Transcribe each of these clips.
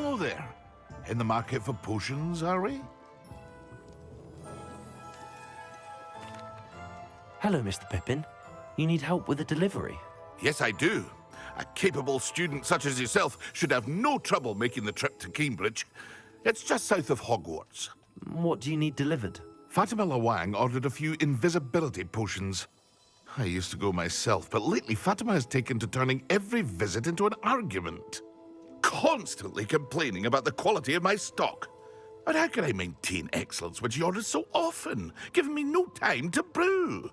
Hello there. In the market for potions, are we? Hello, Mr. Pippin. You need help with a delivery? Yes, I do. A capable student such as yourself should have no trouble making the trip to Cambridge. It's just south of Hogwarts. What do you need delivered? Fatima Lawang ordered a few invisibility potions. I used to go myself, but lately Fatima has taken to turning every visit into an argument. Constantly complaining about the quality of my stock. But how can I maintain excellence when she orders so often, giving me no time to brew?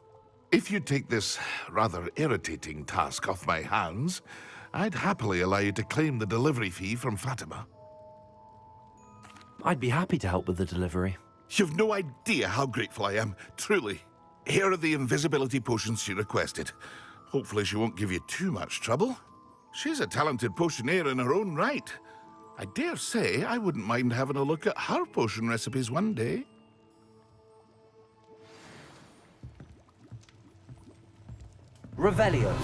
If you take this rather irritating task off my hands, I'd happily allow you to claim the delivery fee from Fatima. I'd be happy to help with the delivery. You've no idea how grateful I am, truly. Here are the invisibility potions she requested. Hopefully she won't give you too much trouble. She's a talented potioneer in her own right. I dare say I wouldn't mind having a look at her potion recipes one day. Revelio.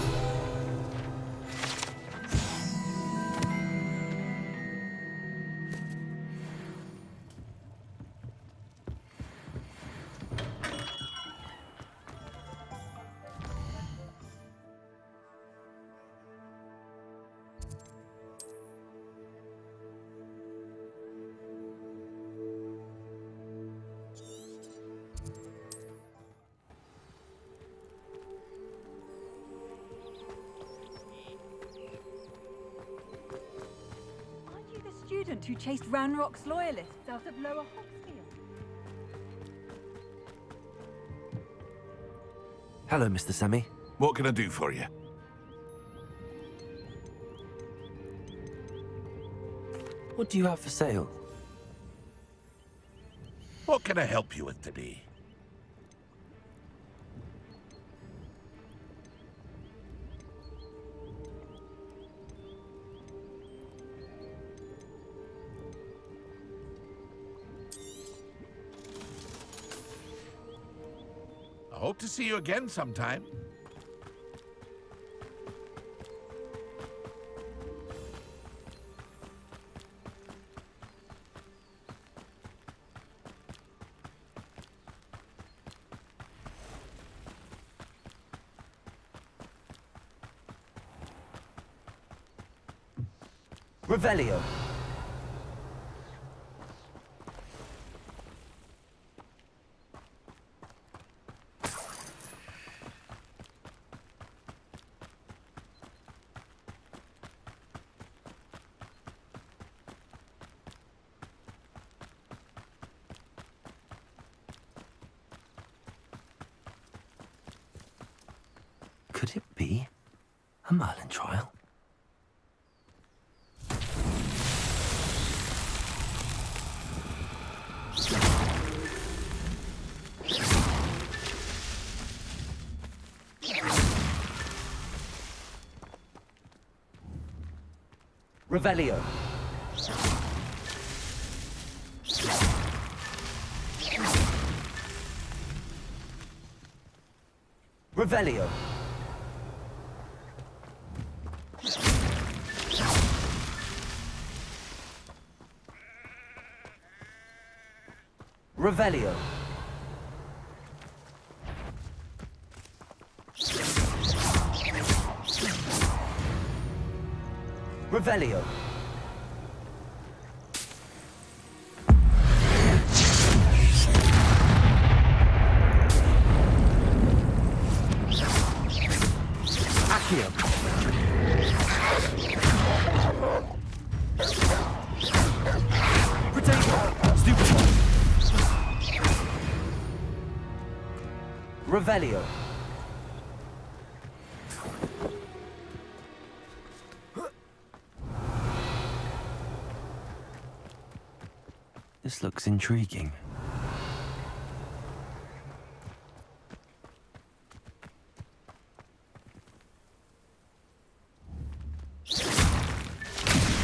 Who chased Ranrock's loyalists out of Lower Hogsfield. Hello, Mr. Semi. What can I do for you? What do you have for sale? What can I help you with today? I hope to see you again sometime. Revelio. Could it be a Merlin trial? Revelio. Revelio. Revelio. Revelio. Accio. Potato. Stupid one. Revelio. This looks intriguing.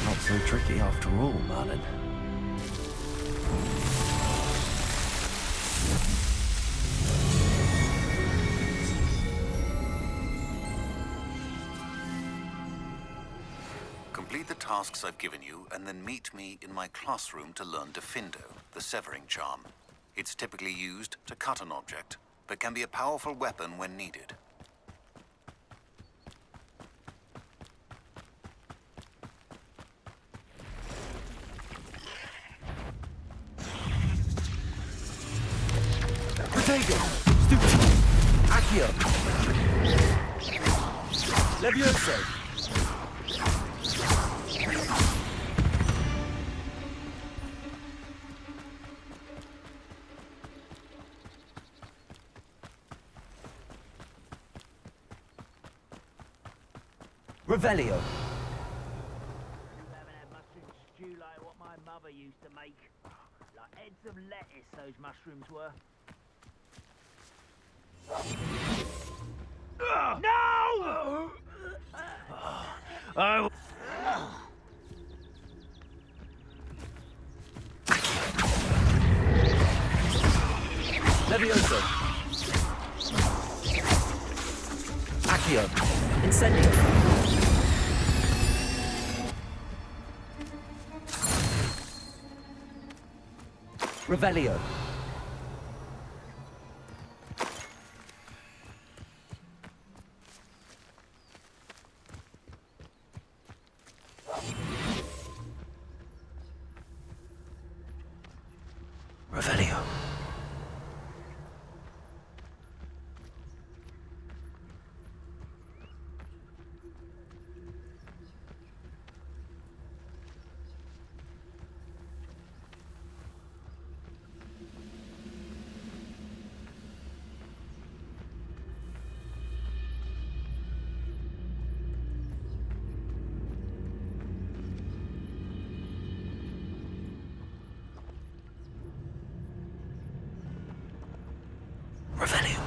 Not so tricky after all, Merlin. Complete the tasks I've given you, and then meet me in my classroom to learn Defindo, the severing charm. It's typically used to cut an object, but can be a powerful weapon when needed. Protego! Stupid! Accio! Levioso! Revelio! You haven't had mushroom stew like what my mother used to make. Like heads of lettuce, those mushrooms were. No! Oh. Levioso! Accio! Incendio! Revelio! Revelio! Revelio!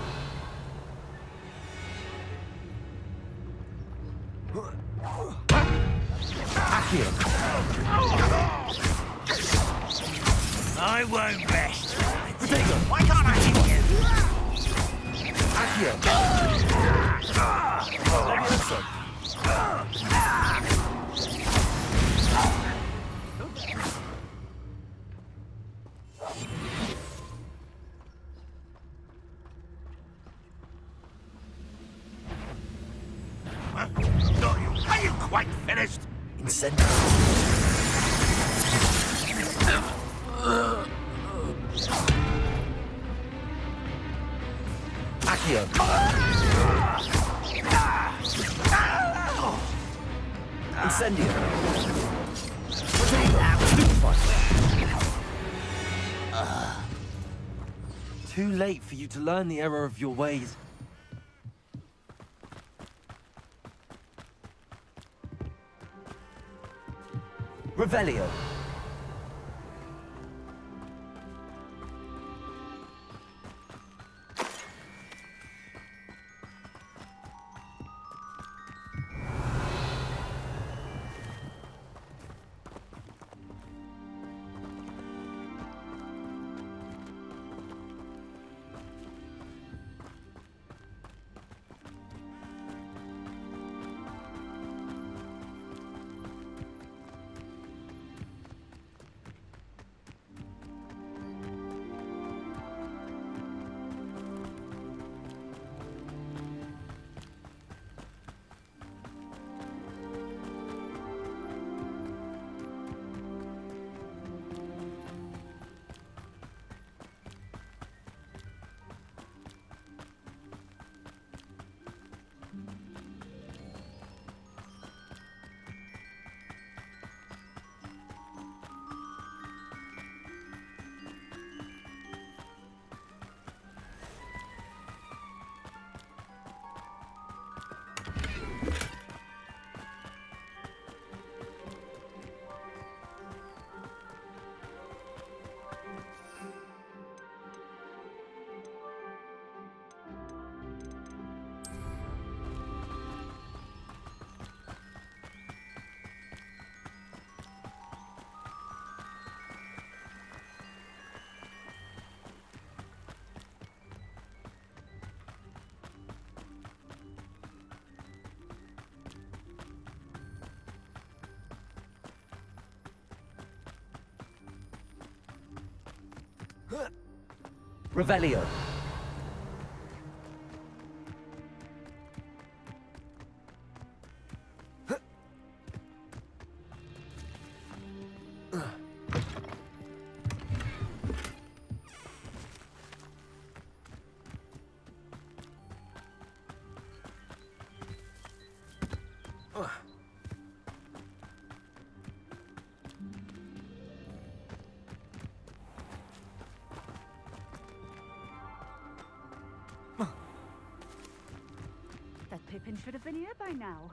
Accio! I won't rest. Protego! Why can't I hit you? Accio! Levioso! Are you quite finished? Incendio! Accio! Incendio! Too late for you to learn the error of your ways. Revelio! Revelio. That Pippin should have been here by now.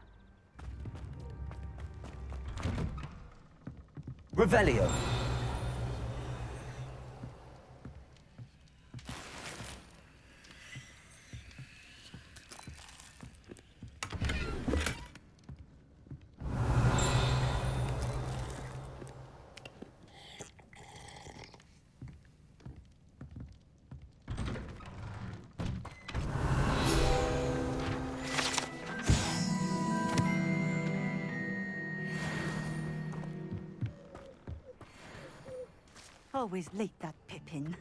Revelio. Always late, that Pippin.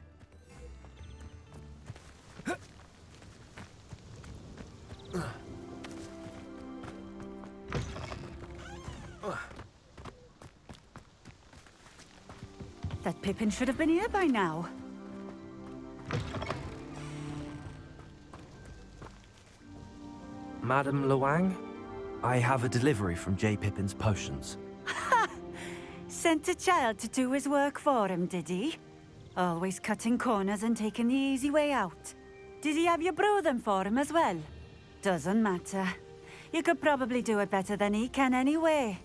That Pippin should have been here by now. Madam Luang, I have a delivery from J. Pippin's potions. Sent a child to do his work for him, did he? Always cutting corners and taking the easy way out. Did he have you brew them for him as well? Doesn't matter. You could probably do it better than he can anyway.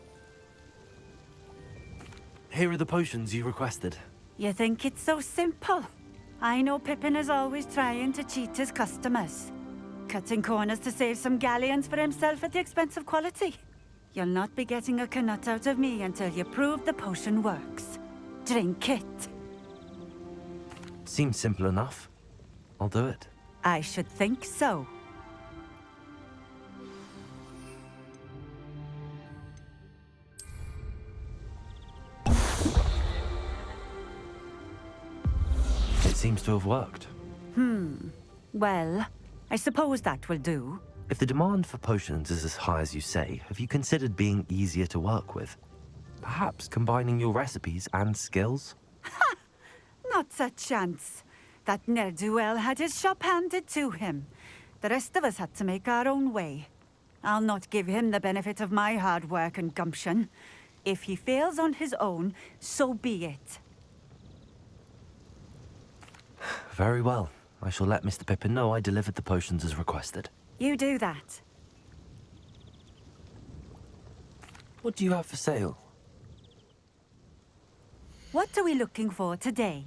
Here are the potions you requested. You think it's so simple? I know Pippin is always trying to cheat his customers. Cutting corners to save some galleons for himself at the expense of quality. You'll not be getting a canut out of me until you prove the potion works. Drink it. Seems simple enough. I'll do it. I should think so. It seems to have worked. Well, I suppose that will do. If the demand for potions is as high as you say, have you considered being easier to work with? Perhaps combining your recipes and skills? Not a chance. That ne'er-do-well had his shop handed to him. The rest of us had to make our own way. I'll not give him the benefit of my hard work and gumption. If he fails on his own, so be it. Very well. I shall let Mr. Pippin know I delivered the potions as requested. You do that. What do you have for sale? What are we looking for today?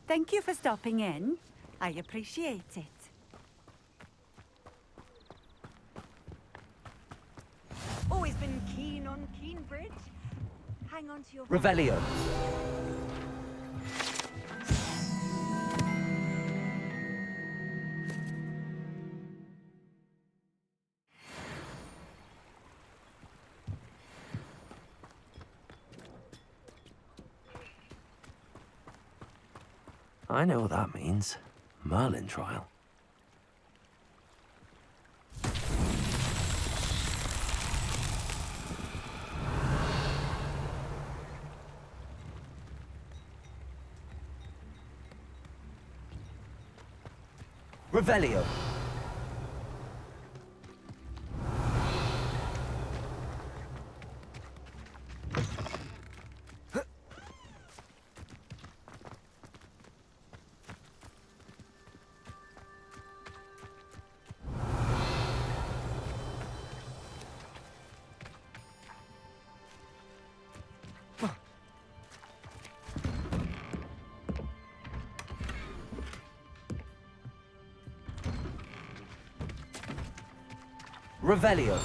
Thank you for stopping in. I appreciate it. Always been keen on Keenbridge. Hang on to your... Revelio. I know what that means. Merlin trial. Revelio. Revelio.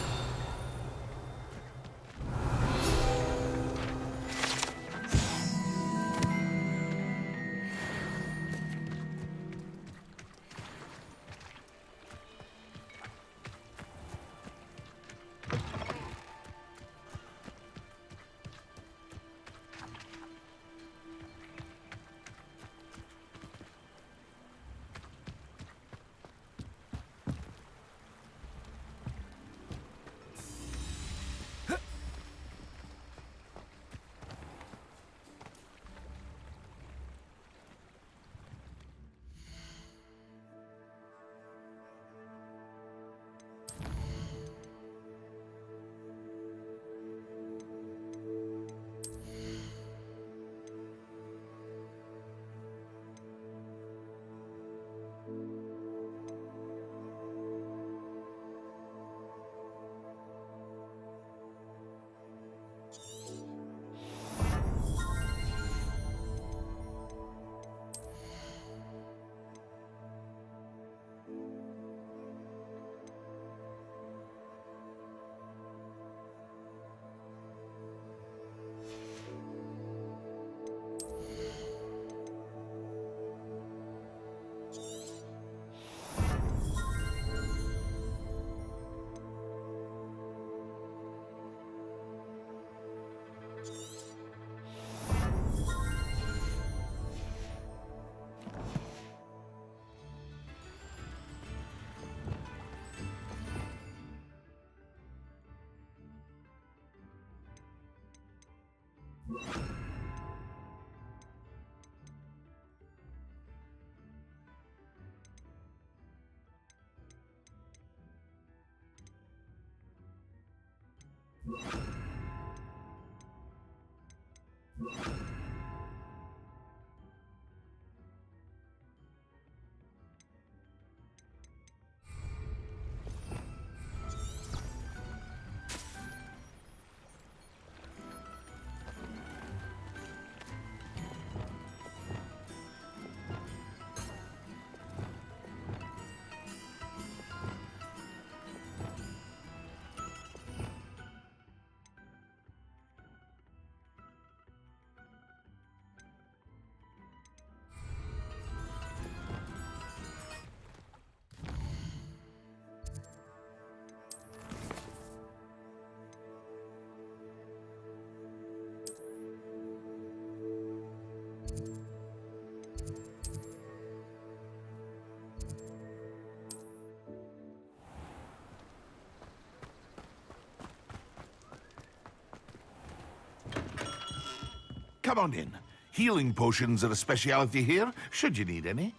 Come on in. Healing potions are a speciality here, should you need any.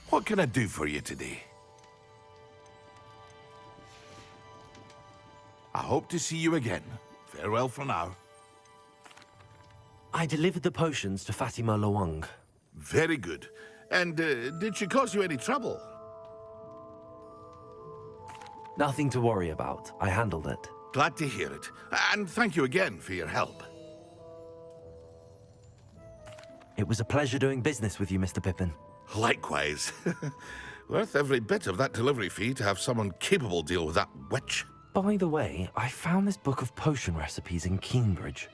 What can I do for you today? I hope to see you again. Farewell for now. I delivered the potions to Fatima Lawang. Very good. And did she cause you any trouble? Nothing to worry about. I handled it. Glad to hear it. And thank you again for your help. It was a pleasure doing business with you, Mr. Pippin. Likewise. Worth every bit of that delivery fee to have someone capable deal with that witch. By the way, I found this book of potion recipes in Cambridge.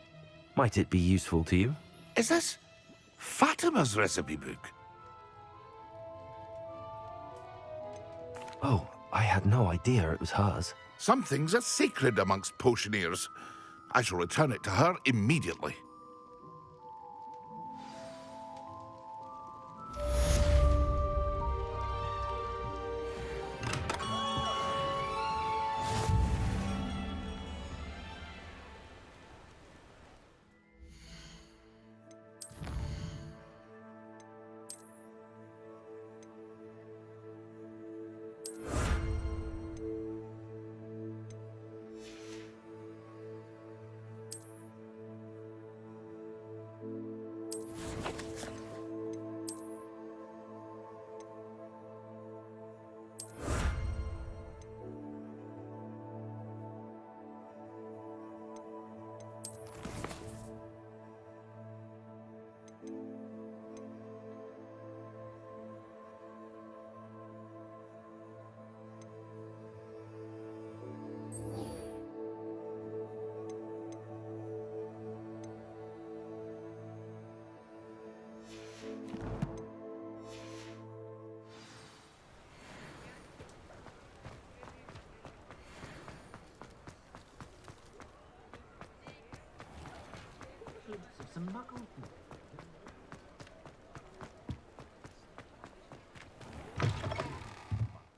Might it be useful to you? Is this Fatima's recipe book? Oh, I had no idea it was hers. Some things are sacred amongst potioneers. I shall return it to her immediately.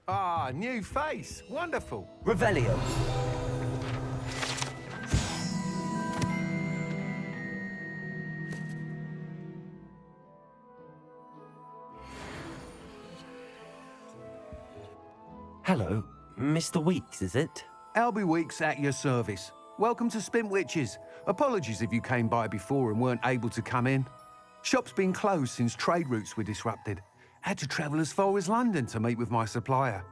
Ah, new face. Wonderful. Revelio. Hello, Mr. Weeks, is it? Albie Weeks at your service. Welcome to Spintwitches. Apologies if you came by before and weren't able to come in. Shop's been closed since trade routes were disrupted. Had to travel as far as London to meet with my supplier.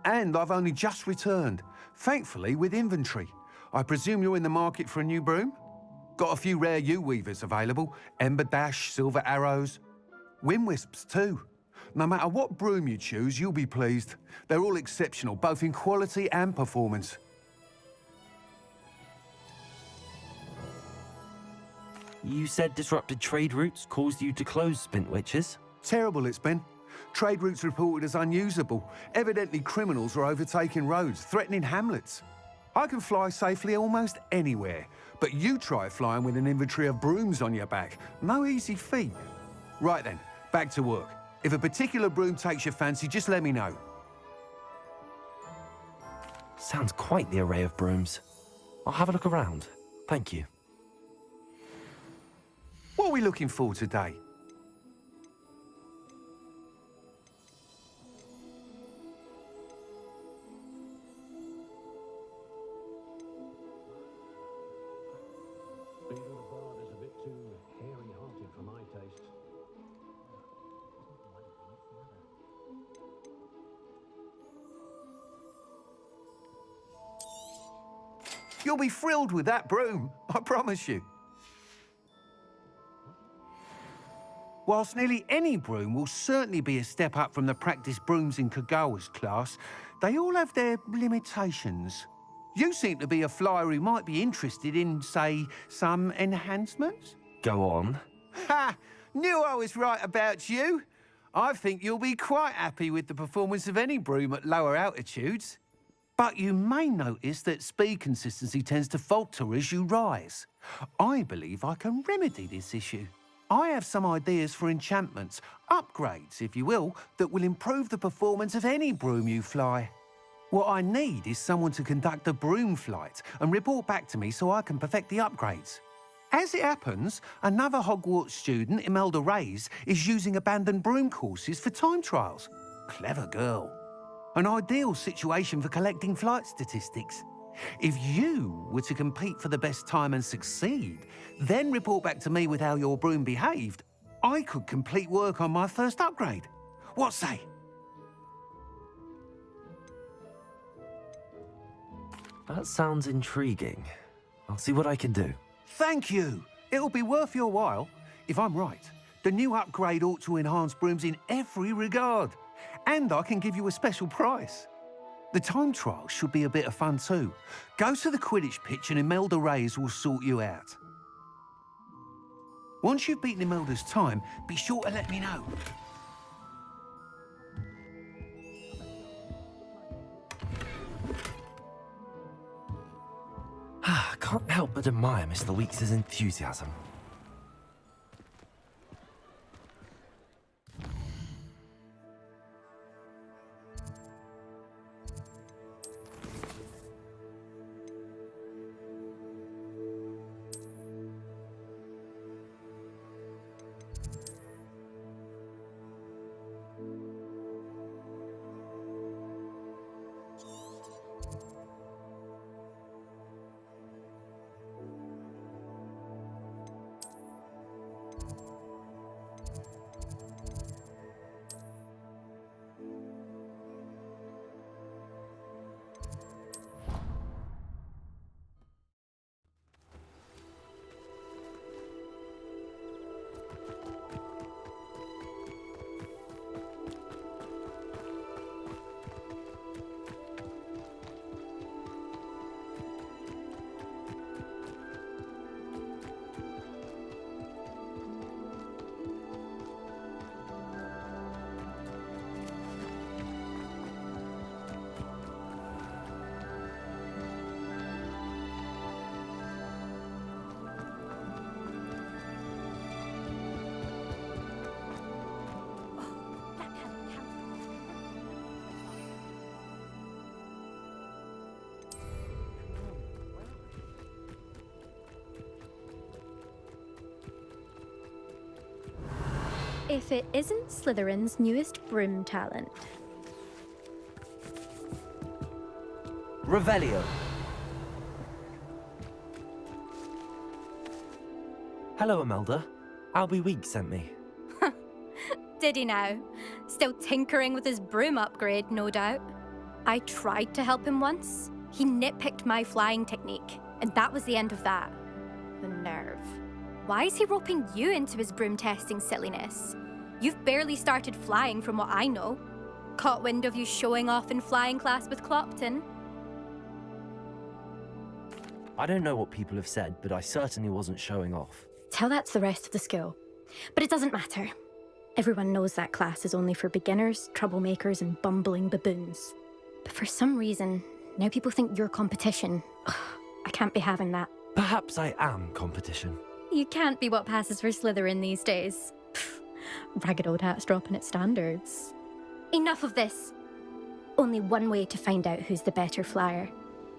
And I've only just returned, thankfully with inventory. I presume you're in the market for a new broom? Got a few rare yew-weavers available. Ember Dash, Silver Arrows. Wind Wisps too. No matter what broom you choose, you'll be pleased. They're all exceptional, both in quality and performance. You said disrupted trade routes caused you to close Spintwitches? Terrible it's been. Trade routes reported as unusable. Evidently criminals were overtaking roads, threatening hamlets. I can fly safely almost anywhere, but you try flying with an inventory of brooms on your back. No easy feat. Right then, back to work. If a particular broom takes your fancy, just let me know. Sounds quite the array of brooms. I'll have a look around. Thank you. What are we looking for today? Being on a board is a bit too hairy-hearted for my taste. You'll be thrilled with that broom, I promise you. Whilst nearly any broom will certainly be a step up from the practice brooms in Kogawa's class, they all have their limitations. You seem to be a flyer who might be interested in, say, some enhancements? Go on. Ha! Knew I was right about you. I think you'll be quite happy with the performance of any broom at lower altitudes. But you may notice that speed consistency tends to falter as you rise. I believe I can remedy this issue. I have some ideas for enchantments, upgrades, if you will, that will improve the performance of any broom you fly. What I need is someone to conduct a broom flight and report back to me so I can perfect the upgrades. As it happens, another Hogwarts student, Imelda Reyes, is using abandoned broom courses for time trials. Clever girl. An ideal situation for collecting flight statistics. If you were to compete for the best time and succeed, then report back to me with how your broom behaved, I could complete work on my first upgrade. What say? That sounds intriguing. I'll see what I can do. Thank you. It'll be worth your while. If I'm right, the new upgrade ought to enhance brooms in every regard. And I can give you a special price. The time trial should be a bit of fun too. Go to the Quidditch pitch and Imelda Reyes will sort you out. Once you've beaten Imelda's time, be sure to let me know. I can't help but admire Mr. Weeks' enthusiasm. If it isn't Slytherin's newest broom talent. Revelio. Hello, Imelda. Albie Weeks sent me. Did he now? Still tinkering with his broom upgrade, no doubt. I tried to help him once. He nitpicked my flying technique, and that was the end of that. The nerve. Why is he roping you into his broom testing silliness? You've barely started flying from what I know. Caught wind of you showing off in flying class with Clopton. I don't know what people have said, but I certainly wasn't showing off. Tell that to the rest of the school. But it doesn't matter. Everyone knows that class is only for beginners, troublemakers, and bumbling baboons. But for some reason, now people think you're competition. Ugh, I can't be having that. Perhaps I am competition. You can't be what passes for Slytherin these days. Pfft, ragged old hat's dropping its standards. Enough of this. Only one way to find out who's the better flyer.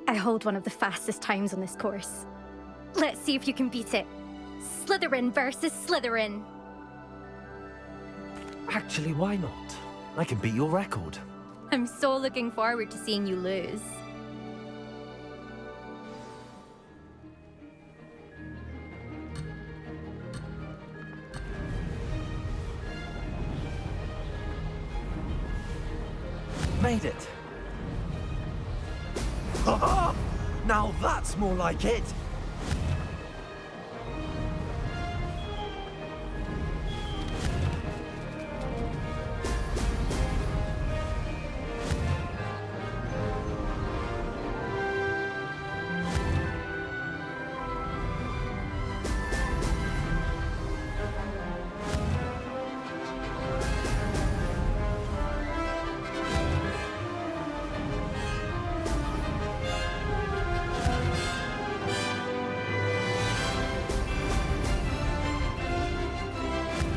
I hold one of the fastest times on this course. Let's see if you can beat it. Slytherin versus Slytherin. Actually, why not? I can beat your record. I'm so looking forward to seeing you lose. Made it. Ha-ha! Now that's more like it.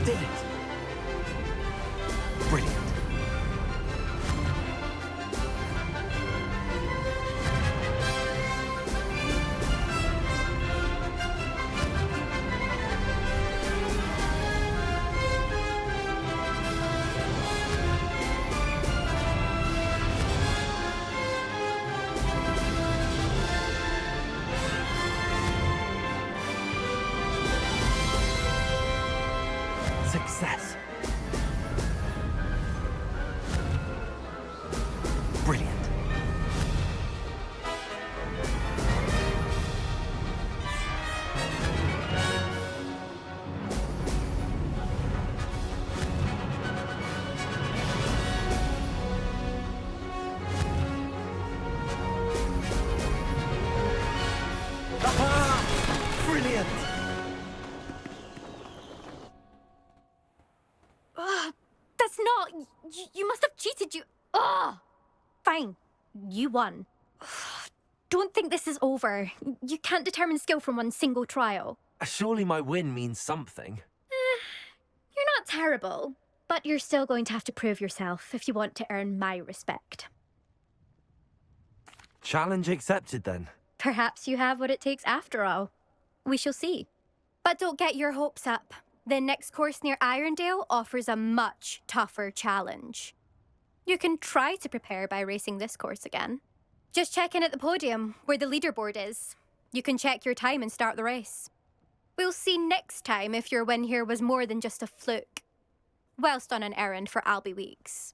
Did it. Brilliant. Success. Brilliant. Ah, brilliant. That's not... You must have cheated, you... Ugh! Fine. You won. Don't think this is over. You can't determine skill from one single trial. Surely my win means something. You're not terrible, but you're still going to have to prove yourself if you want to earn my respect. Challenge accepted then. Perhaps you have what it takes after all. We shall see. But don't get your hopes up. The next course near Irondale offers a much tougher challenge. You can try to prepare by racing this course again. Just check in at the podium, where the leaderboard is. You can check your time and start the race. We'll see next time if your win here was more than just a fluke. Whilst on an errand for Albie Weeks.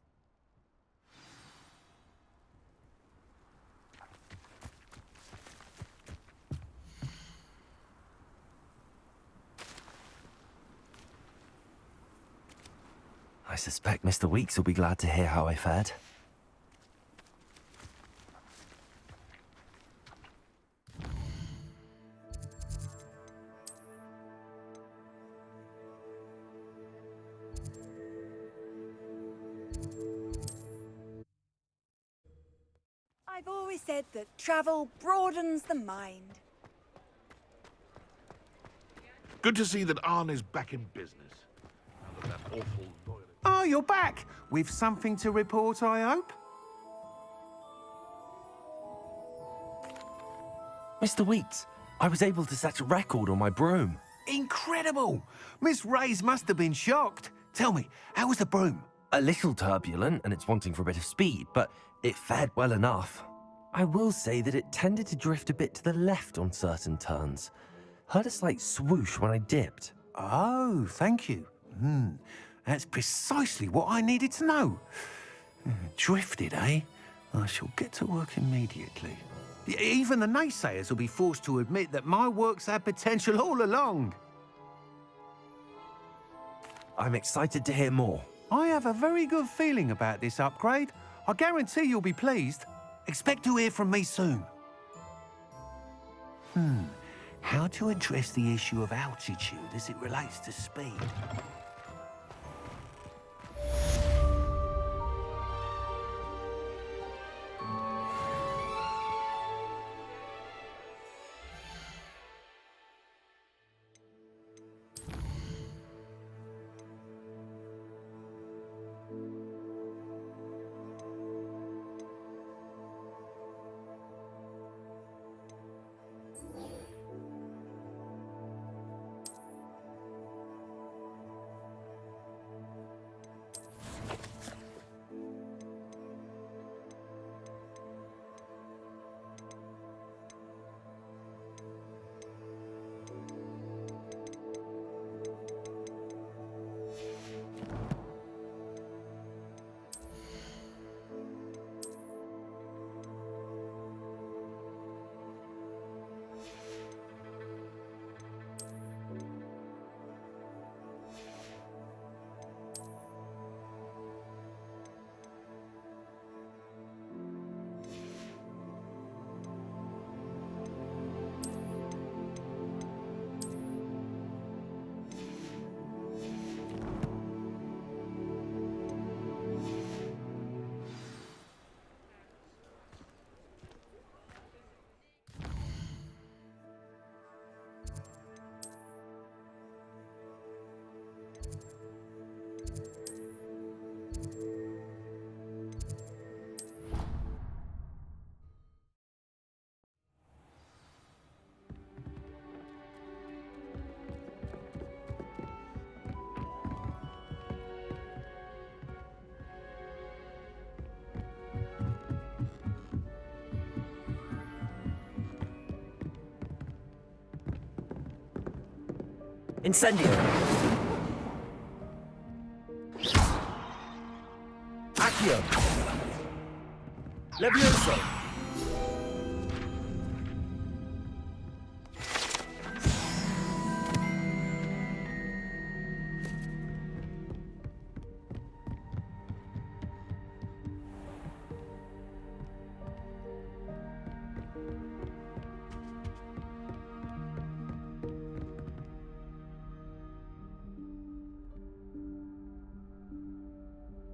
I suspect Mr. Weeks will be glad to hear how I fared. I've always said that travel broadens the mind. Good to see that Arn is back in business. Now that awful loyalty... Oh, you're back. With something to report, I hope? Mr. Weeks, I was able to set a record on my broom. Incredible! Miss Reyes must have been shocked. Tell me, how was the broom? A little turbulent, and it's wanting for a bit of speed, but it fared well enough. I will say that it tended to drift a bit to the left on certain turns. Heard a slight swoosh when I dipped. Oh, thank you. That's precisely what I needed to know. Drifted, eh? I shall get to work immediately. Even the naysayers will be forced to admit that my work's had potential all along. I'm excited to hear more. I have a very good feeling about this upgrade. I guarantee you'll be pleased. Expect to hear from me soon. How to address the issue of altitude as it relates to speed? Incendio! Accio! Levioso!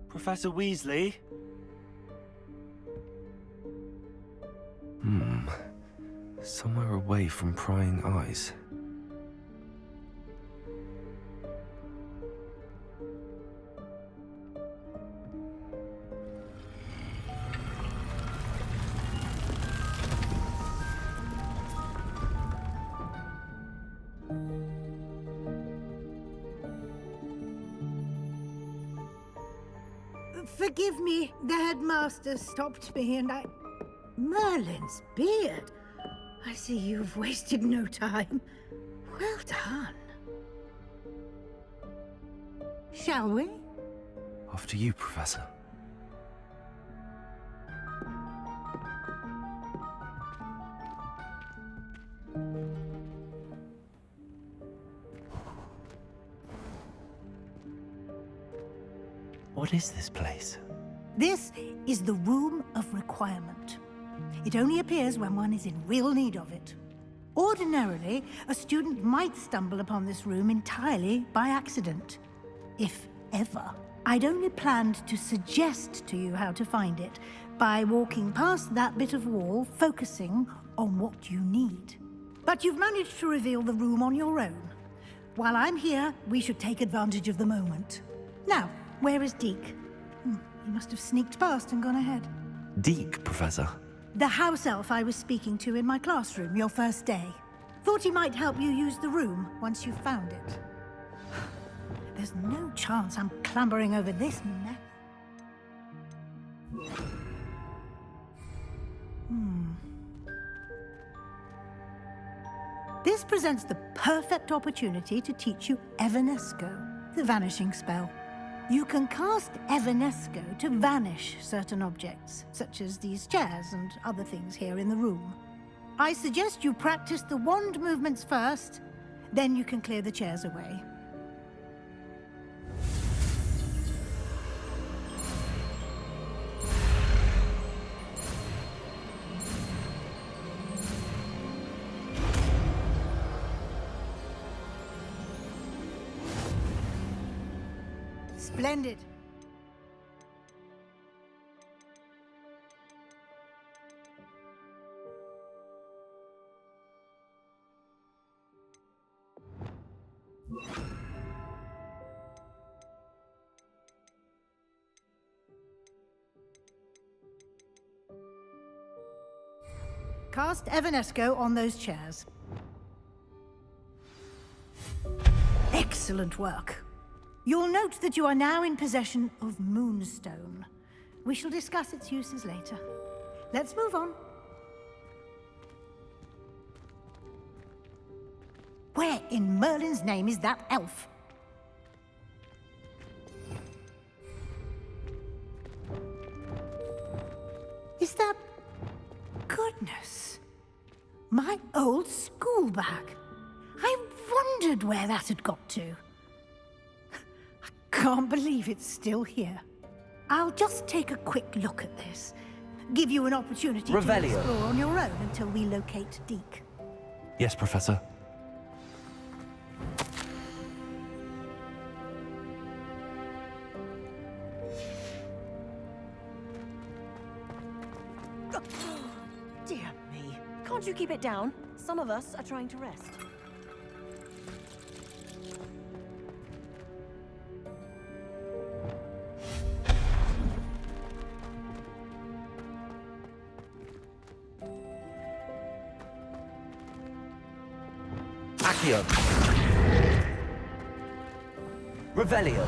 Professor Weasley? Somewhere away from prying eyes. Forgive me, the headmaster stopped me and I... Merlin's beard. I see you've wasted no time. Well done. Shall we? After you, Professor. What is this place? This is the Room of Requirement. It only appears when one is in real need of it. Ordinarily, a student might stumble upon this room entirely by accident. If ever. I'd only planned to suggest to you how to find it by walking past that bit of wall, focusing on what you need. But you've managed to reveal the room on your own. While I'm here, we should take advantage of the moment. Now, where is Deke? He must have sneaked past and gone ahead. Deke, Professor. The house elf I was speaking to in my classroom your first day. Thought he might help you use the room once you found it. There's no chance I'm clambering over this mess. This presents the perfect opportunity to teach you Evanesco, the vanishing spell. You can cast Evanesco to vanish certain objects, such as these chairs and other things here in the room. I suggest you practice the wand movements first, then you can clear the chairs away. Splendid. Cast Evanesco on those chairs. Excellent work. You'll note that you are now in possession of Moonstone. We shall discuss its uses later. Let's move on. Where in Merlin's name is that elf? Is that... Goodness. My old school bag. I wondered where that had got to. Can't believe it's still here. I'll just take a quick look at this. Give you an opportunity Revelio. to explore on your own until we locate Deke. Yes, Professor. Dear me. Can't you keep it down? Some of us are trying to rest. Accio. Revelio.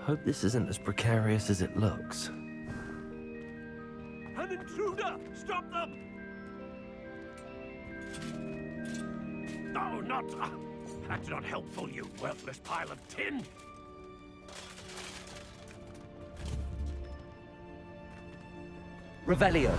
Hope this isn't as precarious as it looks. An intruder! Stop them! No, not... that's not helpful, you worthless pile of tin! Revelio.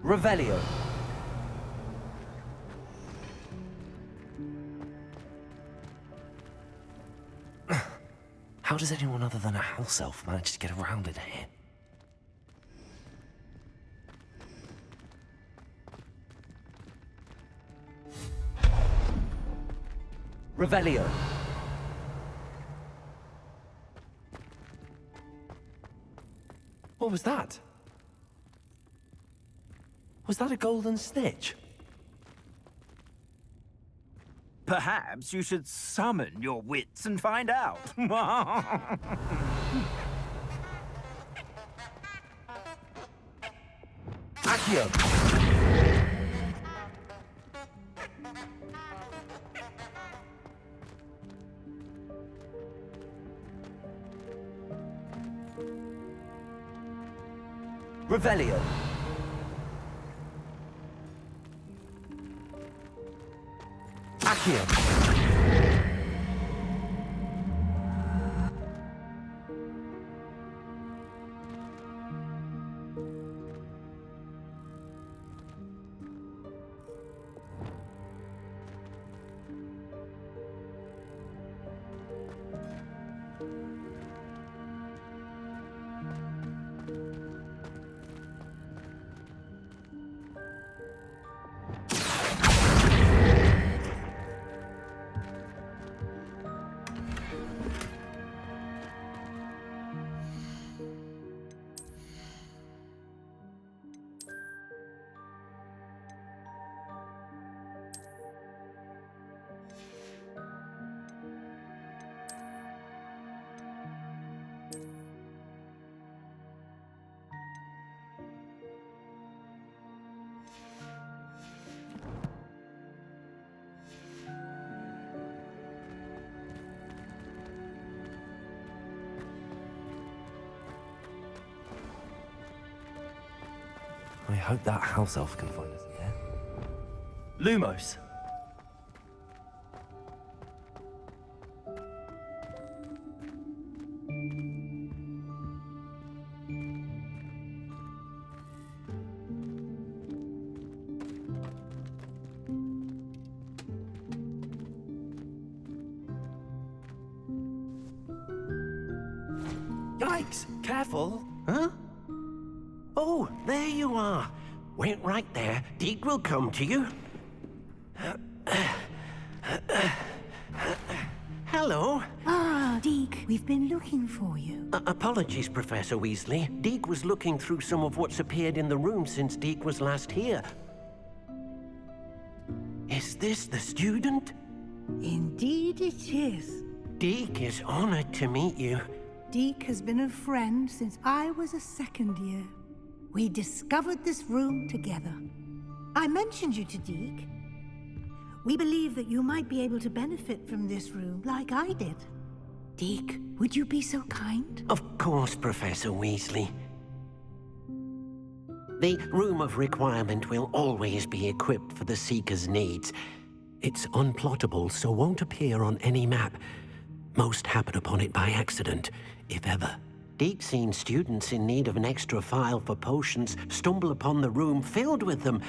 Revelio. How does anyone other than a house elf manage to get around in here? Revelio. What was that? Was that a golden snitch? Perhaps you should summon your wits and find out. Accio! Revelio. Accio. I hope that house elf can find us in there. Lumos! Yikes! Careful! Huh? Oh, there you are. Wait right there. Deke will come to you. Hello. Ah, Deke, we've been looking for you. Apologies, Professor Weasley. Deke was looking through some of what's appeared in the room since Deke was last here. Is this the student? Indeed it is. Deke is honored to meet you. Deke has been a friend since I was a second year. We discovered this room together. I mentioned you to Deke. We believe that you might be able to benefit from this room like I did. Deke, would you be so kind? Of course, Professor Weasley. The Room of Requirement will always be equipped for the Seeker's needs. It's unplottable, so won't appear on any map. Most happen upon it by accident, if ever. Deke's seen students in need of an extra file for potions stumble upon the room filled with them.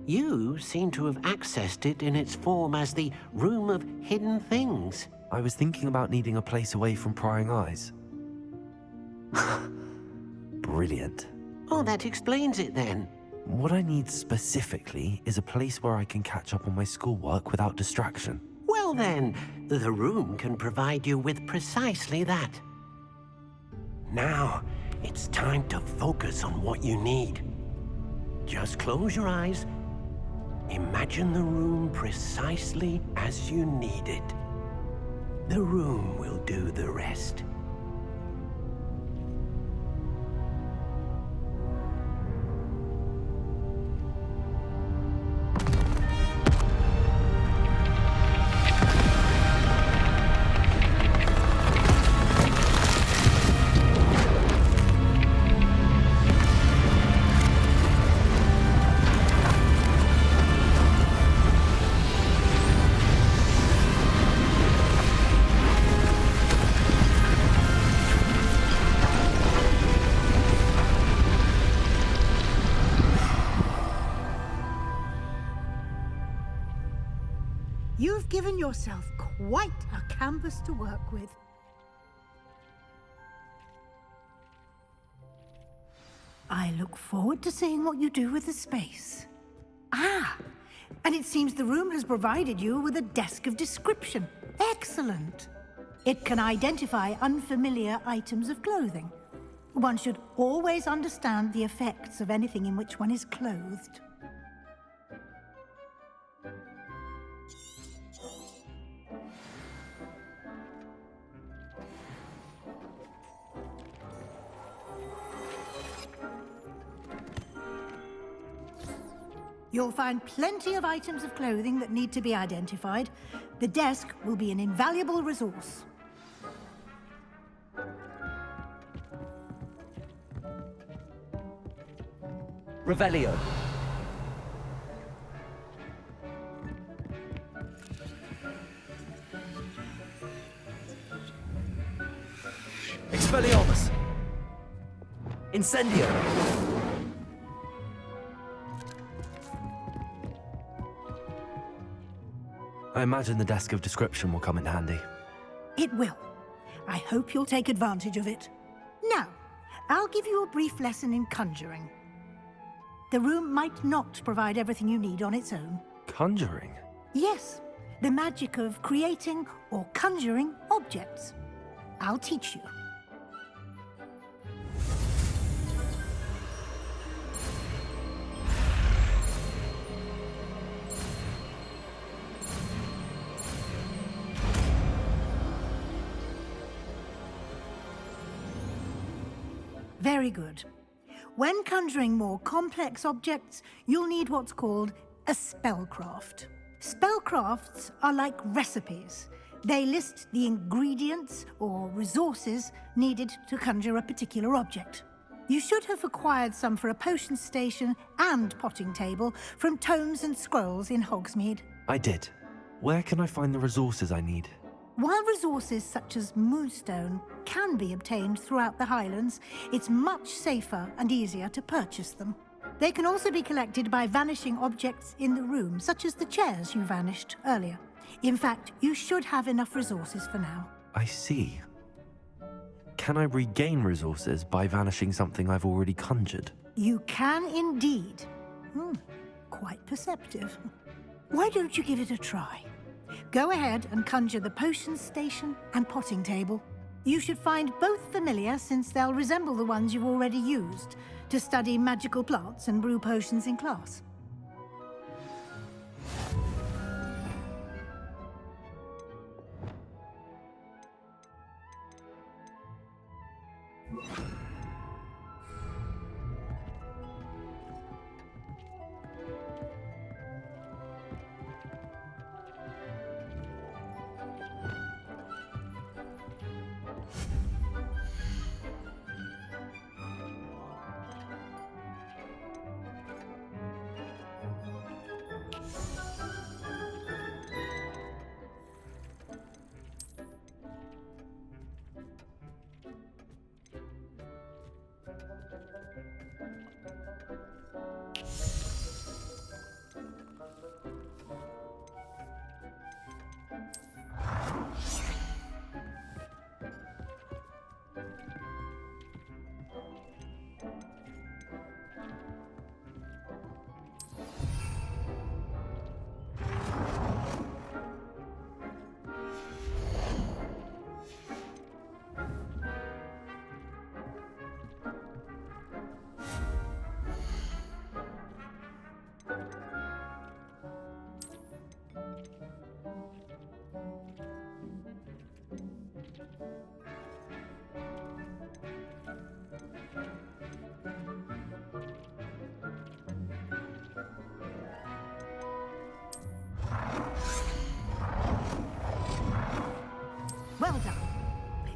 You seem to have accessed it in its form as the Room of Hidden Things. I was thinking about needing a place away from prying eyes. Brilliant. Oh, that explains it then. What I need specifically is a place where I can catch up on my schoolwork without distraction. Well then, the room can provide you with precisely that. Now, It's time to focus on what you need. Just close your eyes. Imagine the room precisely as you need it. The room will do the rest. You've given yourself quite a canvas to work with. I look forward to seeing what you do with the space. Ah, and it seems the room has provided you with a desk of description. Excellent. It can identify unfamiliar items of clothing. One should always understand the effects of anything in which one is clothed. You'll find plenty of items of clothing that need to be identified. The desk will be an invaluable resource. Revelio. Expelliarmus. Incendio. I imagine the desk of description will come in handy. It will. I hope you'll take advantage of it. Now, I'll give you a brief lesson in conjuring. The room might not provide everything you need on its own. Conjuring? Yes, the magic of creating or conjuring objects. I'll teach you. Very good. When conjuring more complex objects, you'll need what's called a spellcraft. Spellcrafts are like recipes. They list the ingredients or resources needed to conjure a particular object. You should have acquired some for a potion station and potting table from tomes and scrolls in Hogsmeade. I did. Where can I find the resources I need? While resources such as moonstone can be obtained throughout the Highlands, it's much safer and easier to purchase them. They can also be collected by vanishing objects in the room, such as the chairs you vanished earlier. In fact, you should have enough resources for now. I see. Can I regain resources by vanishing something I've already conjured? You can indeed. Quite perceptive. Why don't you give it a try? Go ahead and conjure the potion station and potting table. You should find both familiar, since they'll resemble the ones you've already used to study magical plants and brew potions in class.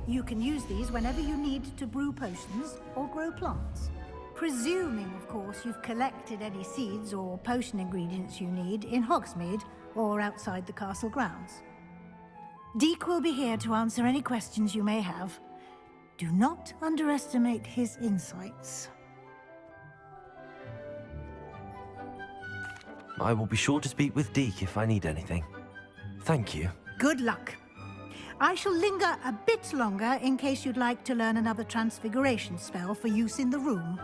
You can use these whenever you need to brew potions or grow plants. Presuming, of course, you've collected any seeds or potion ingredients you need in Hogsmeade or outside the castle grounds. Deek will be here to answer any questions you may have. Do not underestimate his insights. I will be sure to speak with Deek if I need anything. Thank you. Good luck. I shall linger a bit longer in case you'd like to learn another transfiguration spell for use in the room.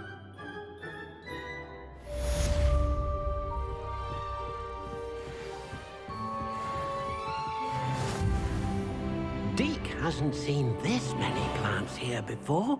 Deek hasn't seen this many plants here before.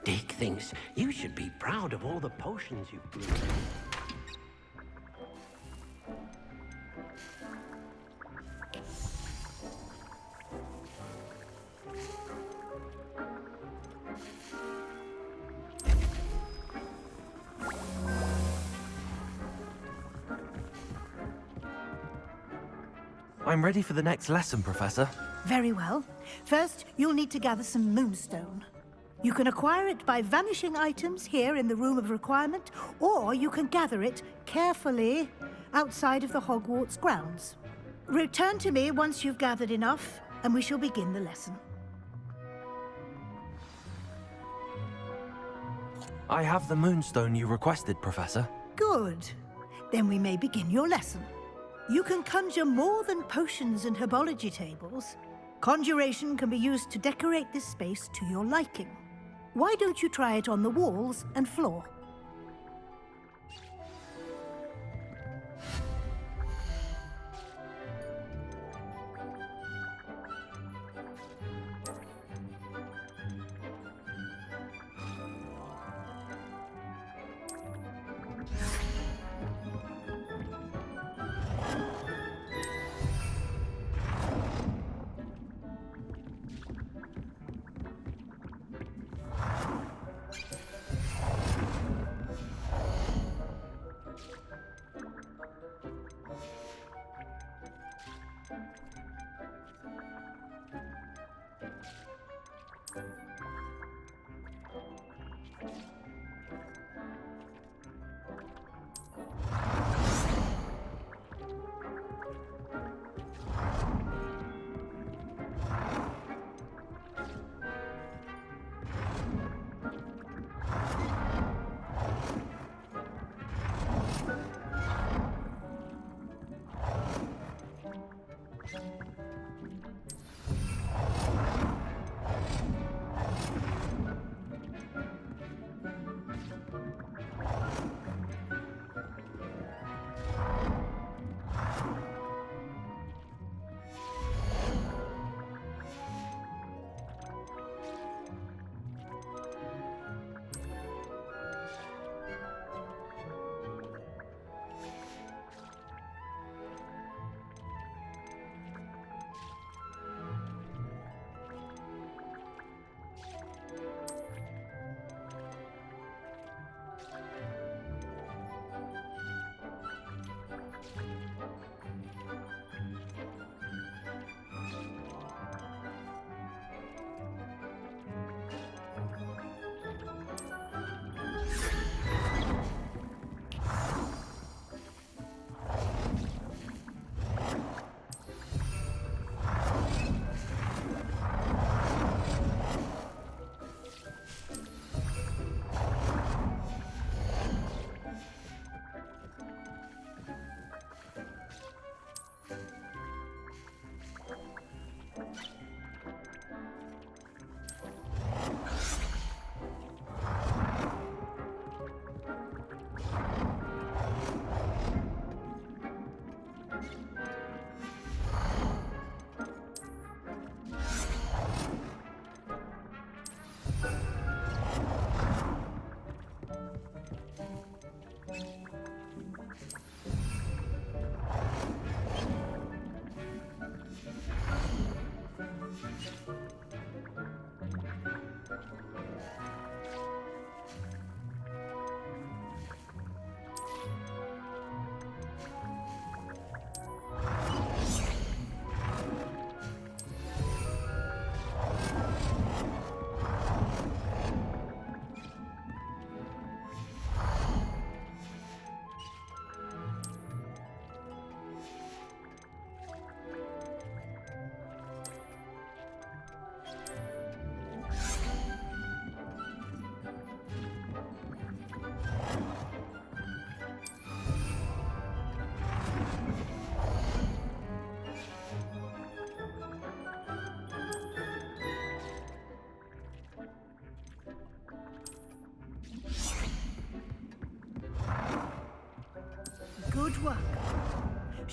Deek thinks you should be proud of all the potions you've brewed. I'm ready for the next lesson, Professor. Very well. First, you'll need to gather some moonstone. You can acquire it by vanishing items here in the Room of Requirement, or you can gather it carefully outside of the Hogwarts grounds. Return to me once you've gathered enough, and we shall begin the lesson. I have the moonstone you requested, Professor. Good. Then we may begin your lesson. You can conjure more than potions and herbology tables. Conjuration can be used to decorate this space to your liking. Why don't you try it on the walls and floor?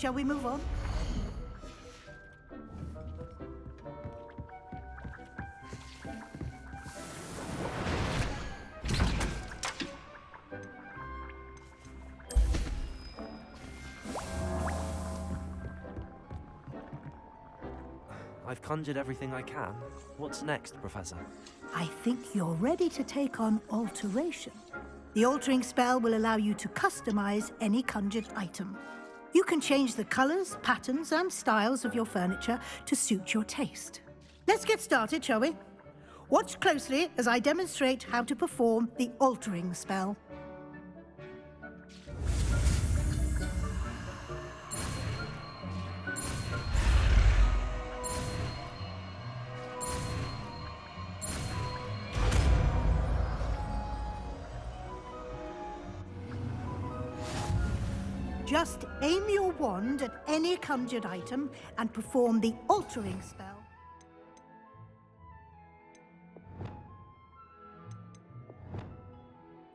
Shall we move on? I've conjured everything I can. What's next, Professor? I think you're ready to take on alteration. The altering spell will allow you to customize any conjured item. You can change the colors, patterns, and styles of your furniture to suit your taste. Let's get started, shall we? Watch closely as I demonstrate how to perform the altering spell. Just aim your wand at any conjured item and perform the altering spell.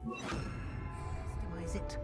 Customize it.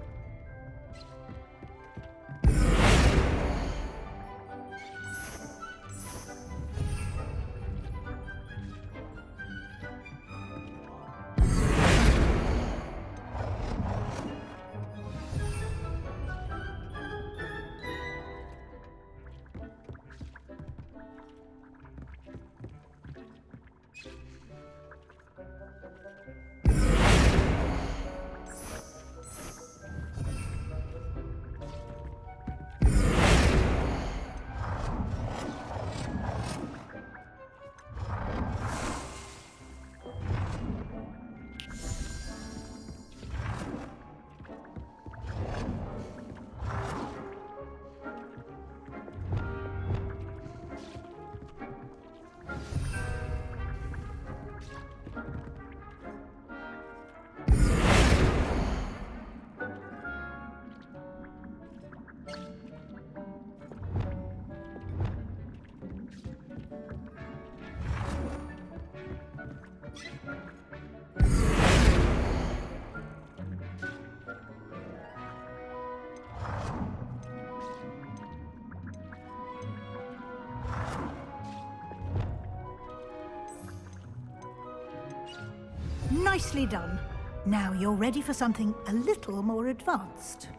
Nicely done. Now you're ready for something a little more advanced.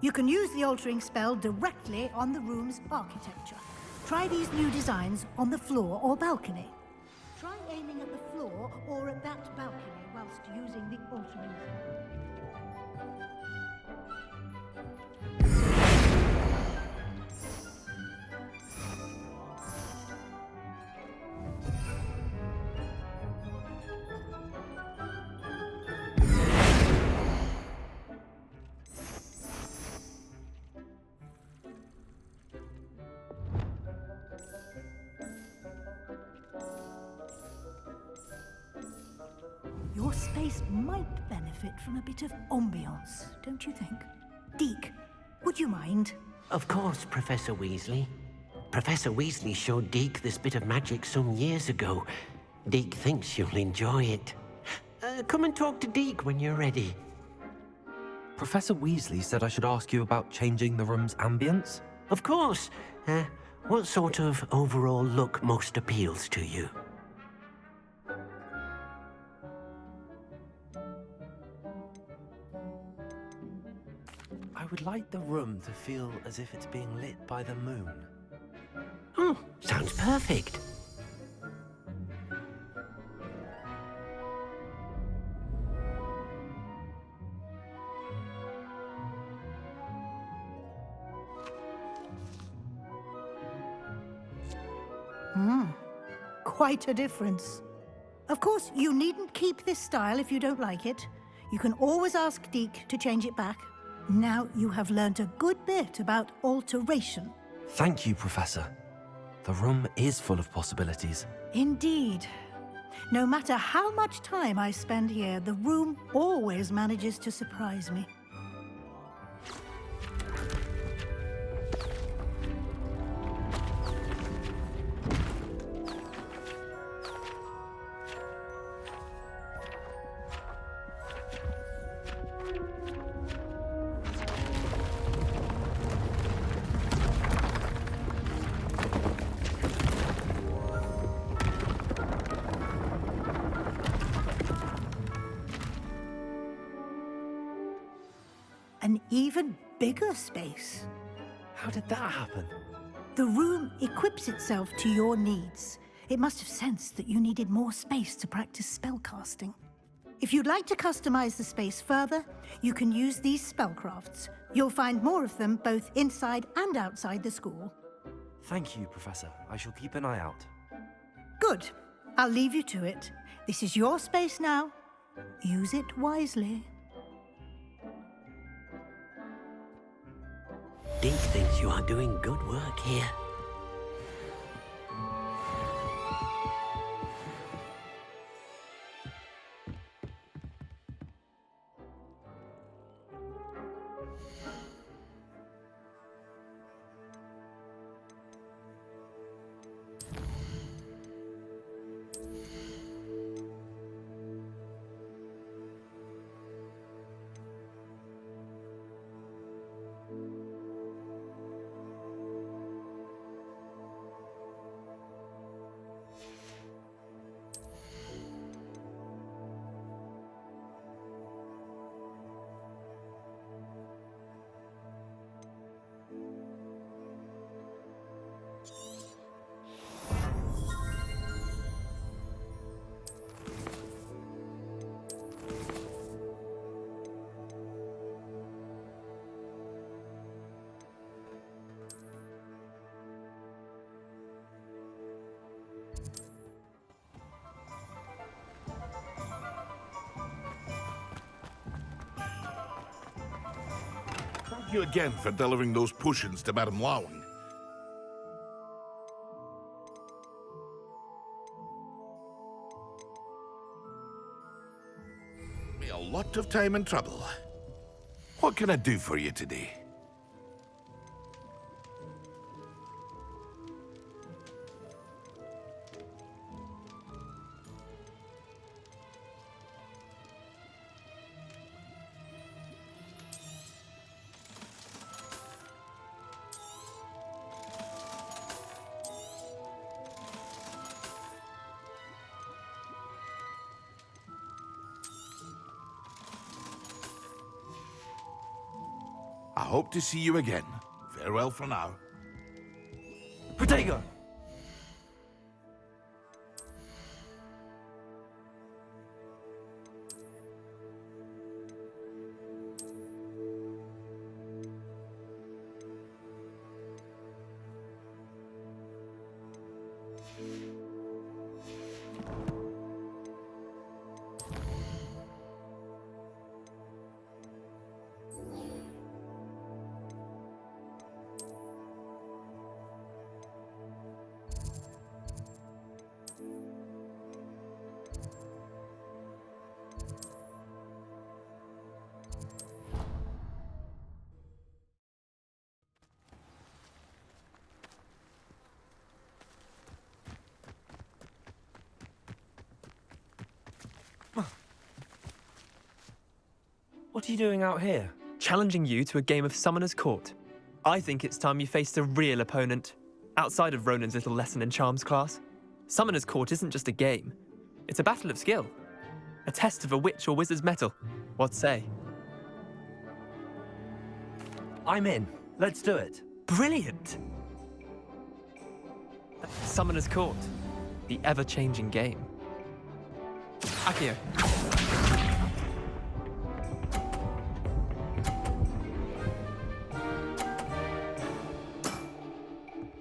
You can use the altering spell directly on the room's architecture. Try these new designs on the floor or balcony. Try aiming at the floor or at that balcony whilst using the altering spell. Your space might benefit from a bit of ambiance, don't you think? Deke, would you mind? Of course, Professor Weasley. Professor Weasley showed Deke this bit of magic some years ago. Deke thinks you'll enjoy it. Come and talk to Deke when you're ready. Professor Weasley said I should ask you about changing the room's ambience? Of course. What sort of overall look most appeals to you? I would like the room to feel as if it's being lit by the moon. Oh, sounds perfect. Quite a difference. Of course, you needn't keep this style if you don't like it. You can always ask Deke to change it back. Now you have learnt a good bit about alteration. Thank you, Professor. The room is full of possibilities. Indeed. No matter how much time I spend here, the room always manages to surprise me. an even bigger space. How did that happen? The room equips itself to your needs. It must have sensed that you needed more space to practice spellcasting. If you'd like to customize the space further, you can use these spellcrafts. You'll find more of them both inside and outside the school. Thank you, Professor. I shall keep an eye out. Good. I'll leave you to it. This is your space now. Use it wisely. Deke thinks you are doing good work here. Thank you again for delivering those potions to Madame Lowing. Me a lot of time and trouble. What can I do for you today? I hope to see you again. Farewell for now. Protego! What are you doing out here? Challenging you to a game of Summoner's Court. I think it's time you faced a real opponent, outside of Ronan's little lesson in charms class. Summoner's Court isn't just a game. It's a battle of skill. A test of a witch or wizard's mettle. What say? I'm in. Let's do it. Brilliant! Summoner's Court. The ever-changing game. Akio.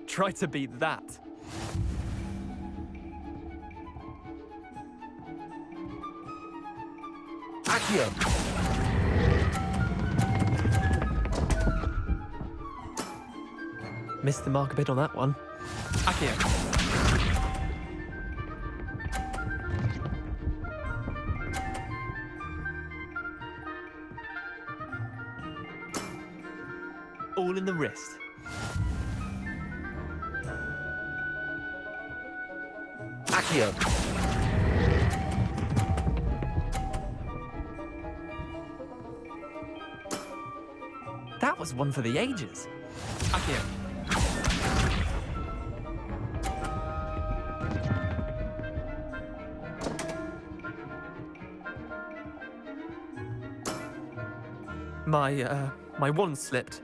Try to beat that. Akio! Missed the mark a bit on that one. Akio. All in the wrist. Akio. That was one for the ages. Akio. My wand slipped.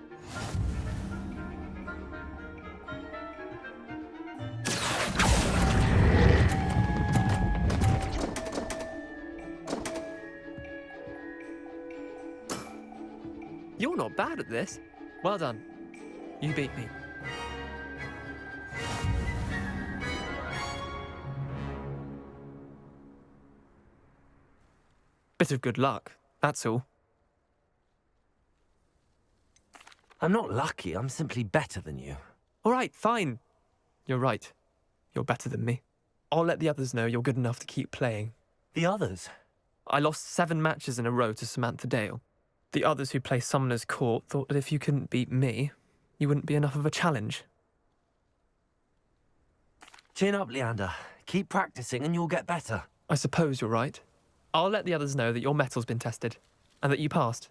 You're not bad at this. Well done. You beat me. Bit of good luck, that's all. I'm not lucky, I'm simply better than you. All right, fine. You're right. You're better than me. I'll let the others know you're good enough to keep playing. The others? I lost 7 matches in a row to Samantha Dale. The others who play Summoner's Court thought that if you couldn't beat me, you wouldn't be enough of a challenge. Chin up, Leander. Keep practicing and you'll get better. I suppose you're right. I'll let the others know that your metal's been tested, and that you passed.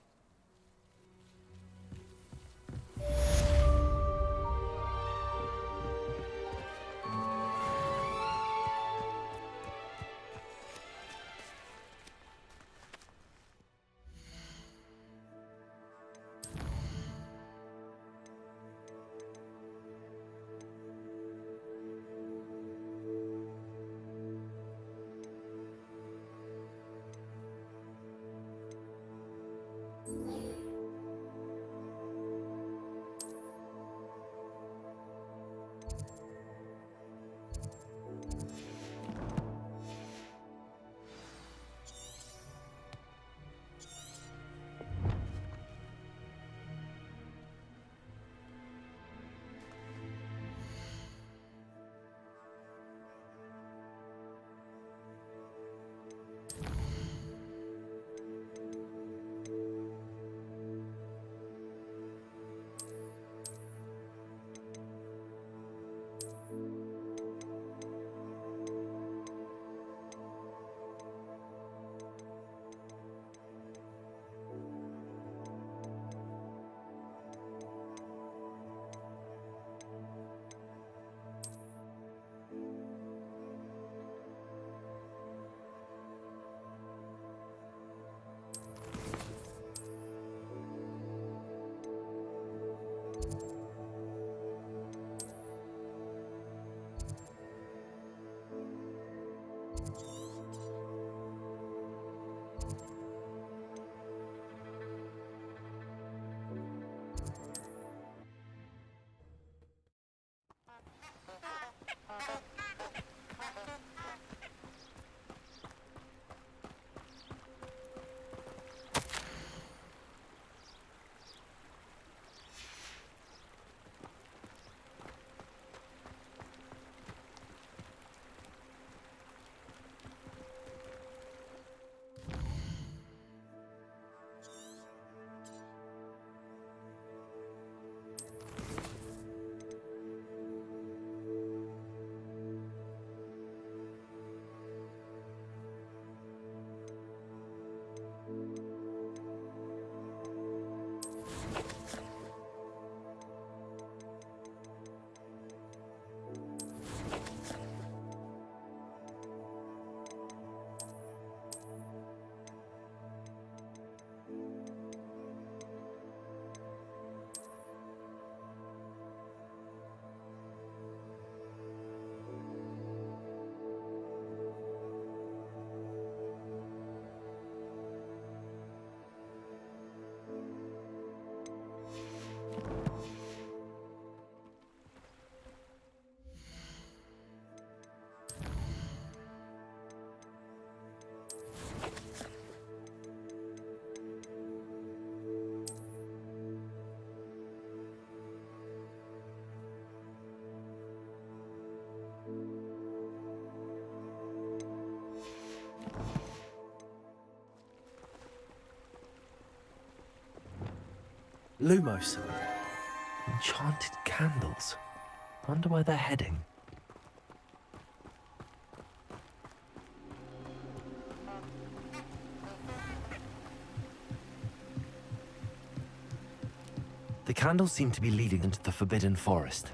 Lumos. Enchanted candles. Wonder where they're heading. The candles seem to be leading into the Forbidden Forest.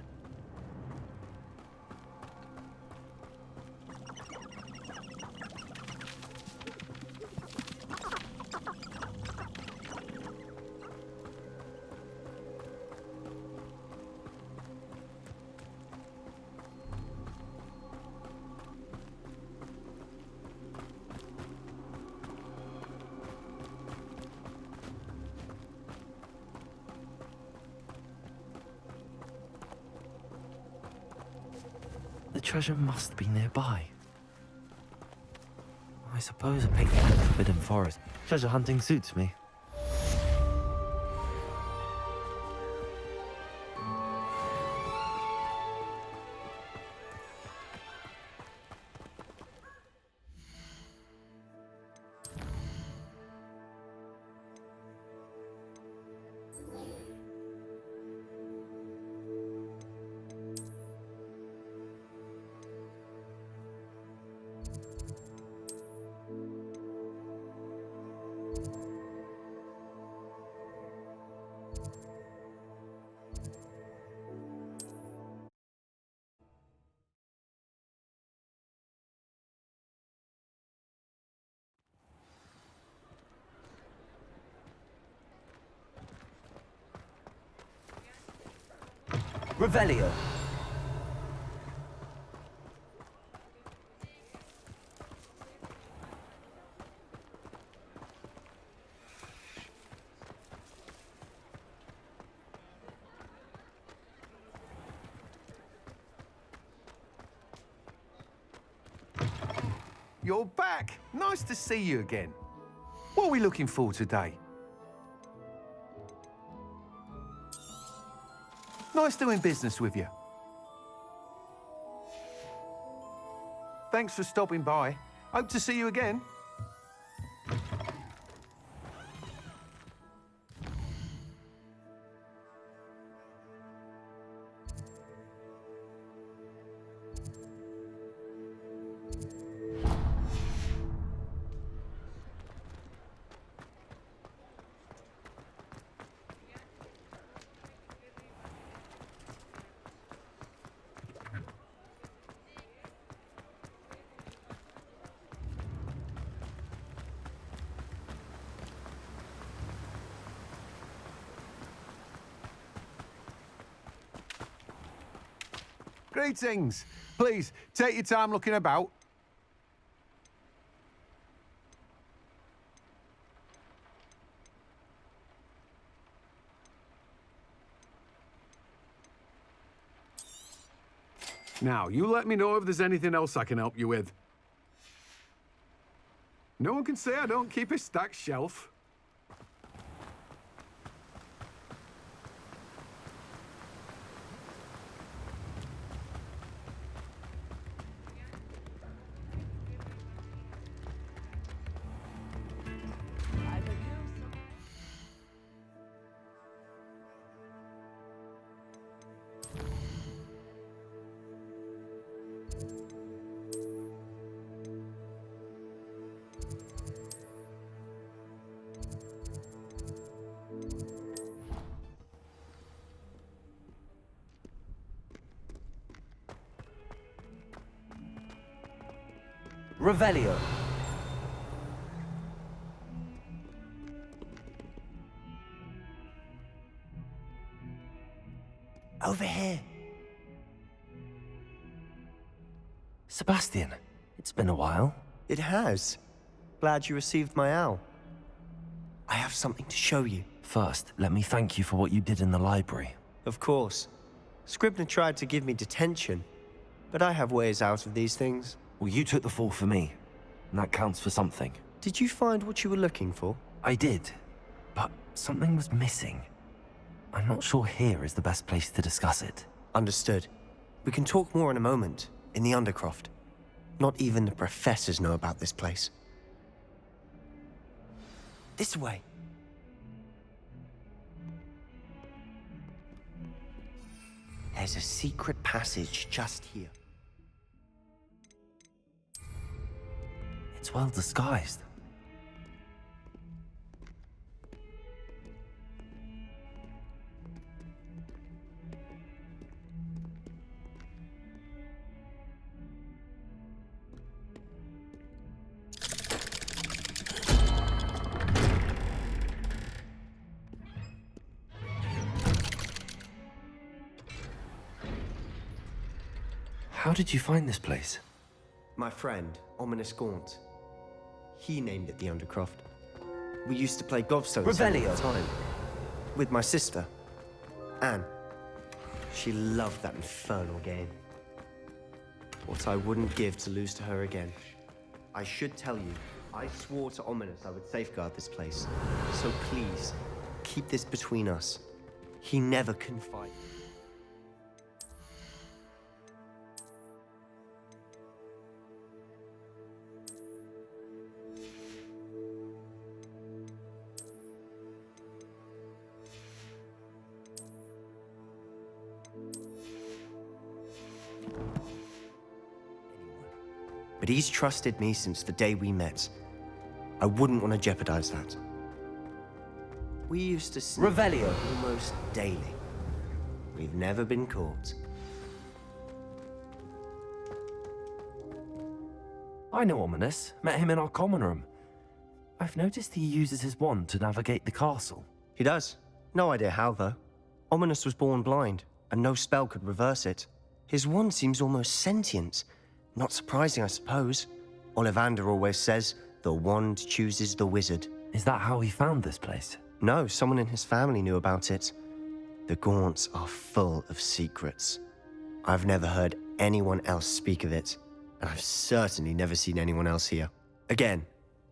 treasure must be nearby. I suppose a picnic in the Forbidden Forest. Treasure hunting suits me. Revelio. You're back. Nice to see you again. What are we looking for today? Nice doing business with you. Thanks for stopping by. Hope to see you again. Greetings. Please, take your time looking about. Now, you let me know if there's anything else I can help you with. No one can say I don't keep a stacked shelf. Revelio. Over here. Sebastian, it's been a while. It has. Glad you received my owl. I have something to show you. First, let me thank you for what you did in the library. Of course. Scribner tried to give me detention, but I have ways out of these things. Well, you took the fall for me, and that counts for something. Did you find what you were looking for? I did, but something was missing. I'm not sure here is the best place to discuss it. Understood. We can talk more in a moment, in the Undercroft. Not even the professors know about this place. This way. There's a secret passage just here. It's well disguised. How did you find this place? My friend, Ominous Gaunt. He named it the Undercroft. We used to play gobstones all the time. With my sister, Anne. She loved that infernal game. What I wouldn't give to lose to her again. I should tell you, I swore to Ominous I would safeguard this place. So please, keep this between us. He never confided. But he's trusted me since the day we met. I wouldn't want to jeopardize that. We used to see Revelio almost daily. We've never been caught. I know Ominous. Met him in our common room. I've noticed he uses his wand to navigate the castle. He does. No idea how, though. Ominous was born blind, and no spell could reverse it. His wand seems almost sentient. Not surprising, I suppose. Ollivander always says, the wand chooses the wizard. Is that how he found this place? No, someone in his family knew about it. The Gaunts are full of secrets. I've never heard anyone else speak of it, and I've certainly never seen anyone else here. Again,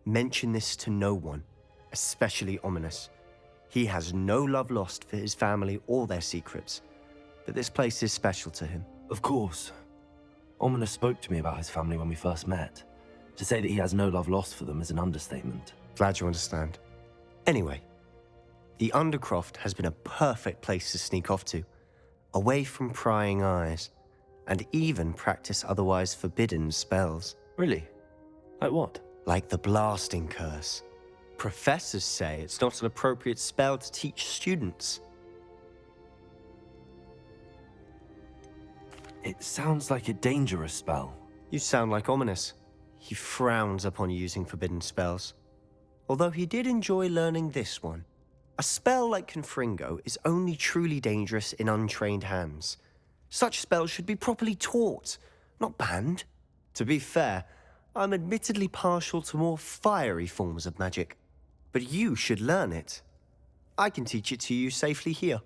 mention this to no one, especially Ominous. He has no love lost for his family or their secrets, but this place is special to him. Of course. Ominous spoke to me about his family when we first met. To say that he has no love lost for them is an understatement. Glad you understand. Anyway, the Undercroft has been a perfect place to sneak off to, away from prying eyes, and even practice otherwise forbidden spells. Really? Like what? Like the blasting curse. Professors say it's not an appropriate spell to teach students. It sounds like a dangerous spell. You sound like Ominous. He frowns upon using forbidden spells. Although he did enjoy learning this one. A spell like Confringo is only truly dangerous in untrained hands. Such spells should be properly taught, not banned. To be fair, I'm admittedly partial to more fiery forms of magic. But you should learn it. I can teach it to you safely here.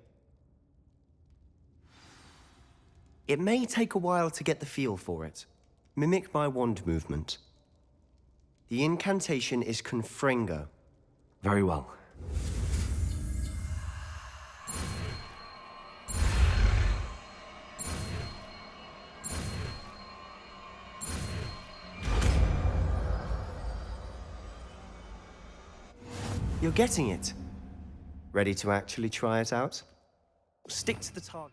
It may take a while to get the feel for it. Mimic my wand movement. The incantation is Confringo. Very well. You're getting it. Ready to actually try it out? Stick to the target.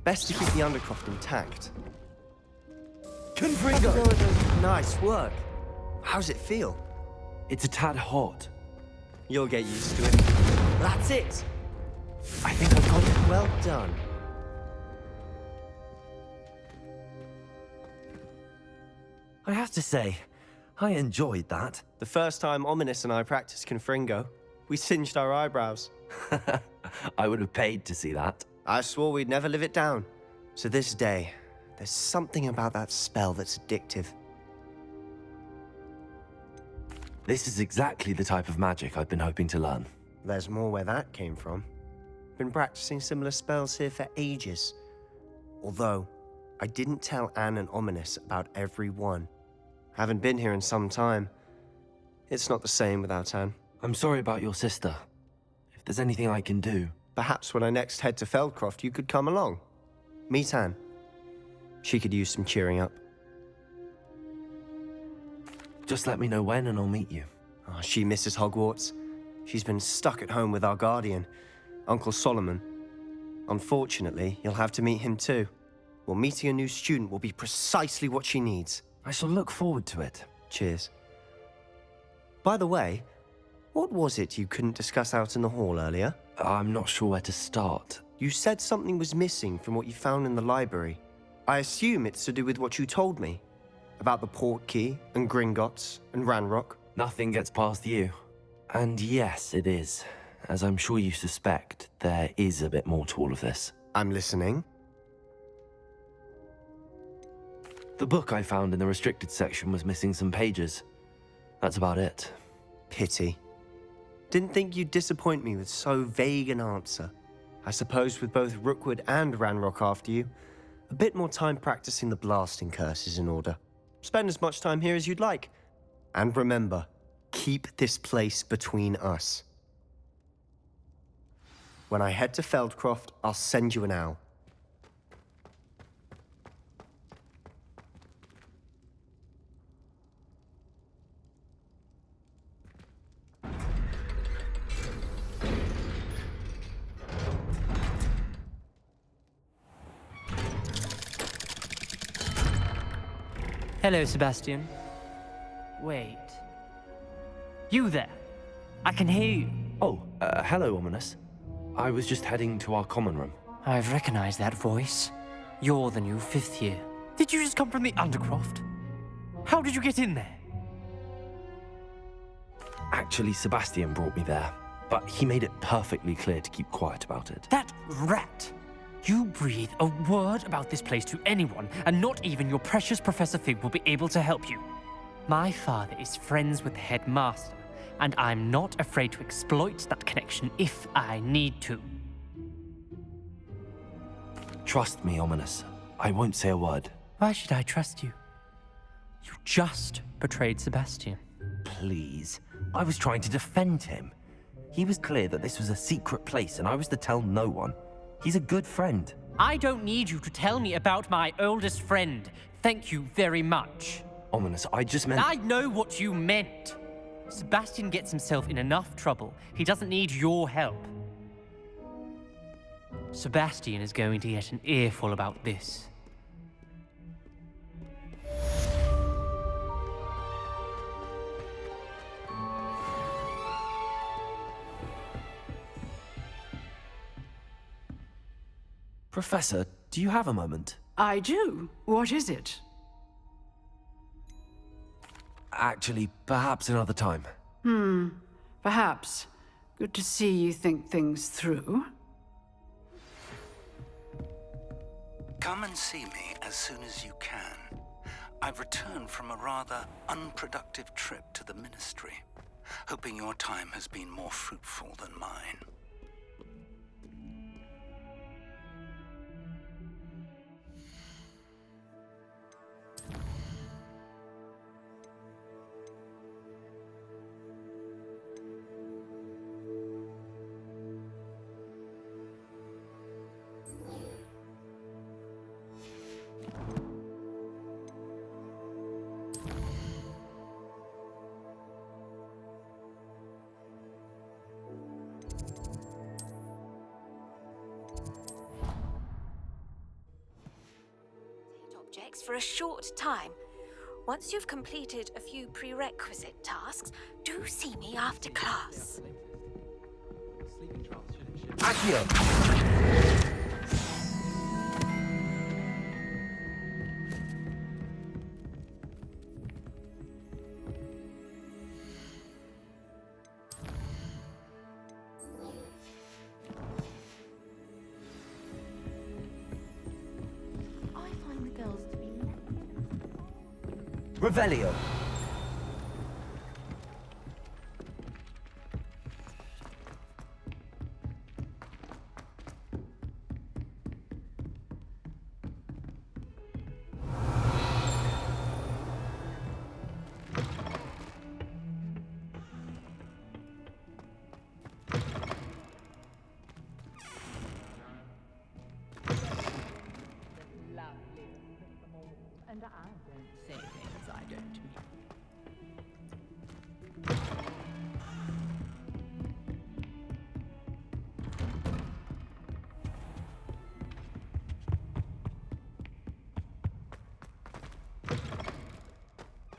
Best to keep the Undercroft intact. Confringo! Nice work. How's it feel? It's a tad hot. You'll get used to it. That's it! I think I've got it. Well done. I have to say, I enjoyed that. The first time Ominous and I practiced Confringo, we singed our eyebrows. I would have paid to see that. I swore we'd never live it down. To this day, there's something about that spell that's addictive. This is exactly the type of magic I've been hoping to learn. There's more where that came from. Been practicing similar spells here for ages. Although, I didn't tell Anne and Ominous about every one. Haven't been here in some time. It's not the same without Anne. I'm sorry about your sister. If there's anything I can do... Perhaps when I next head to Feldcroft, you could come along. Meet Anne. She could use some cheering up. Just let me know when and I'll meet you. Oh, she misses Hogwarts. She's been stuck at home with our guardian, Uncle Solomon. Unfortunately, you'll have to meet him too. Well, meeting a new student will be precisely what she needs. I shall look forward to it. Cheers. By the way, what was it you couldn't discuss out in the hall earlier? I'm not sure where to start. You said something was missing from what you found in the library. I assume it's to do with what you told me About the Portkey and Gringotts and Ranrock? Nothing gets past you. And yes, it is. As I'm sure you suspect, there is a bit more to all of this. I'm listening. The book I found in the restricted section was missing some pages. That's about it. Pity. Didn't think you'd disappoint me with so vague an answer. I suppose with both Rookwood and Ranrock after you, a bit more time practicing the blasting curse is in order. Spend as much time here as you'd like. And remember, keep this place between us. When I head to Feldcroft, I'll send you an owl. Hello, Sebastian. Wait. You there? I can hear you. Oh, hello, Ominous. I was just heading to our common room. I've recognized that voice. You're the new 5th year. Did you just come from the Undercroft? How did you get in there? Actually, Sebastian brought me there, but he made it perfectly clear to keep quiet about it. That rat! You breathe a word about this place to anyone, and not even your precious Professor Fig will be able to help you. My father is friends with the headmaster, and I'm not afraid to exploit that connection if I need to. Trust me, Ominous. I won't say a word. Why should I trust you? You just betrayed Sebastian. Please. I was trying to defend him. He was clear that this was a secret place, and I was to tell no one. He's a good friend. I don't need you to tell me about my oldest friend. Thank you very much. Ominous, I just meant... I know what you meant. Sebastian gets himself in enough trouble. He doesn't need your help. Sebastian is going to get an earful about this. Professor, do you have a moment? I do. What is it? Actually, perhaps another time. Perhaps. Good to see you think things through. Come and see me as soon as you can. I've returned from a rather unproductive trip to the Ministry, hoping your time has been more fruitful than mine. For a short time. Once you've completed a few prerequisite tasks, do see me after class. Accio! Revelio.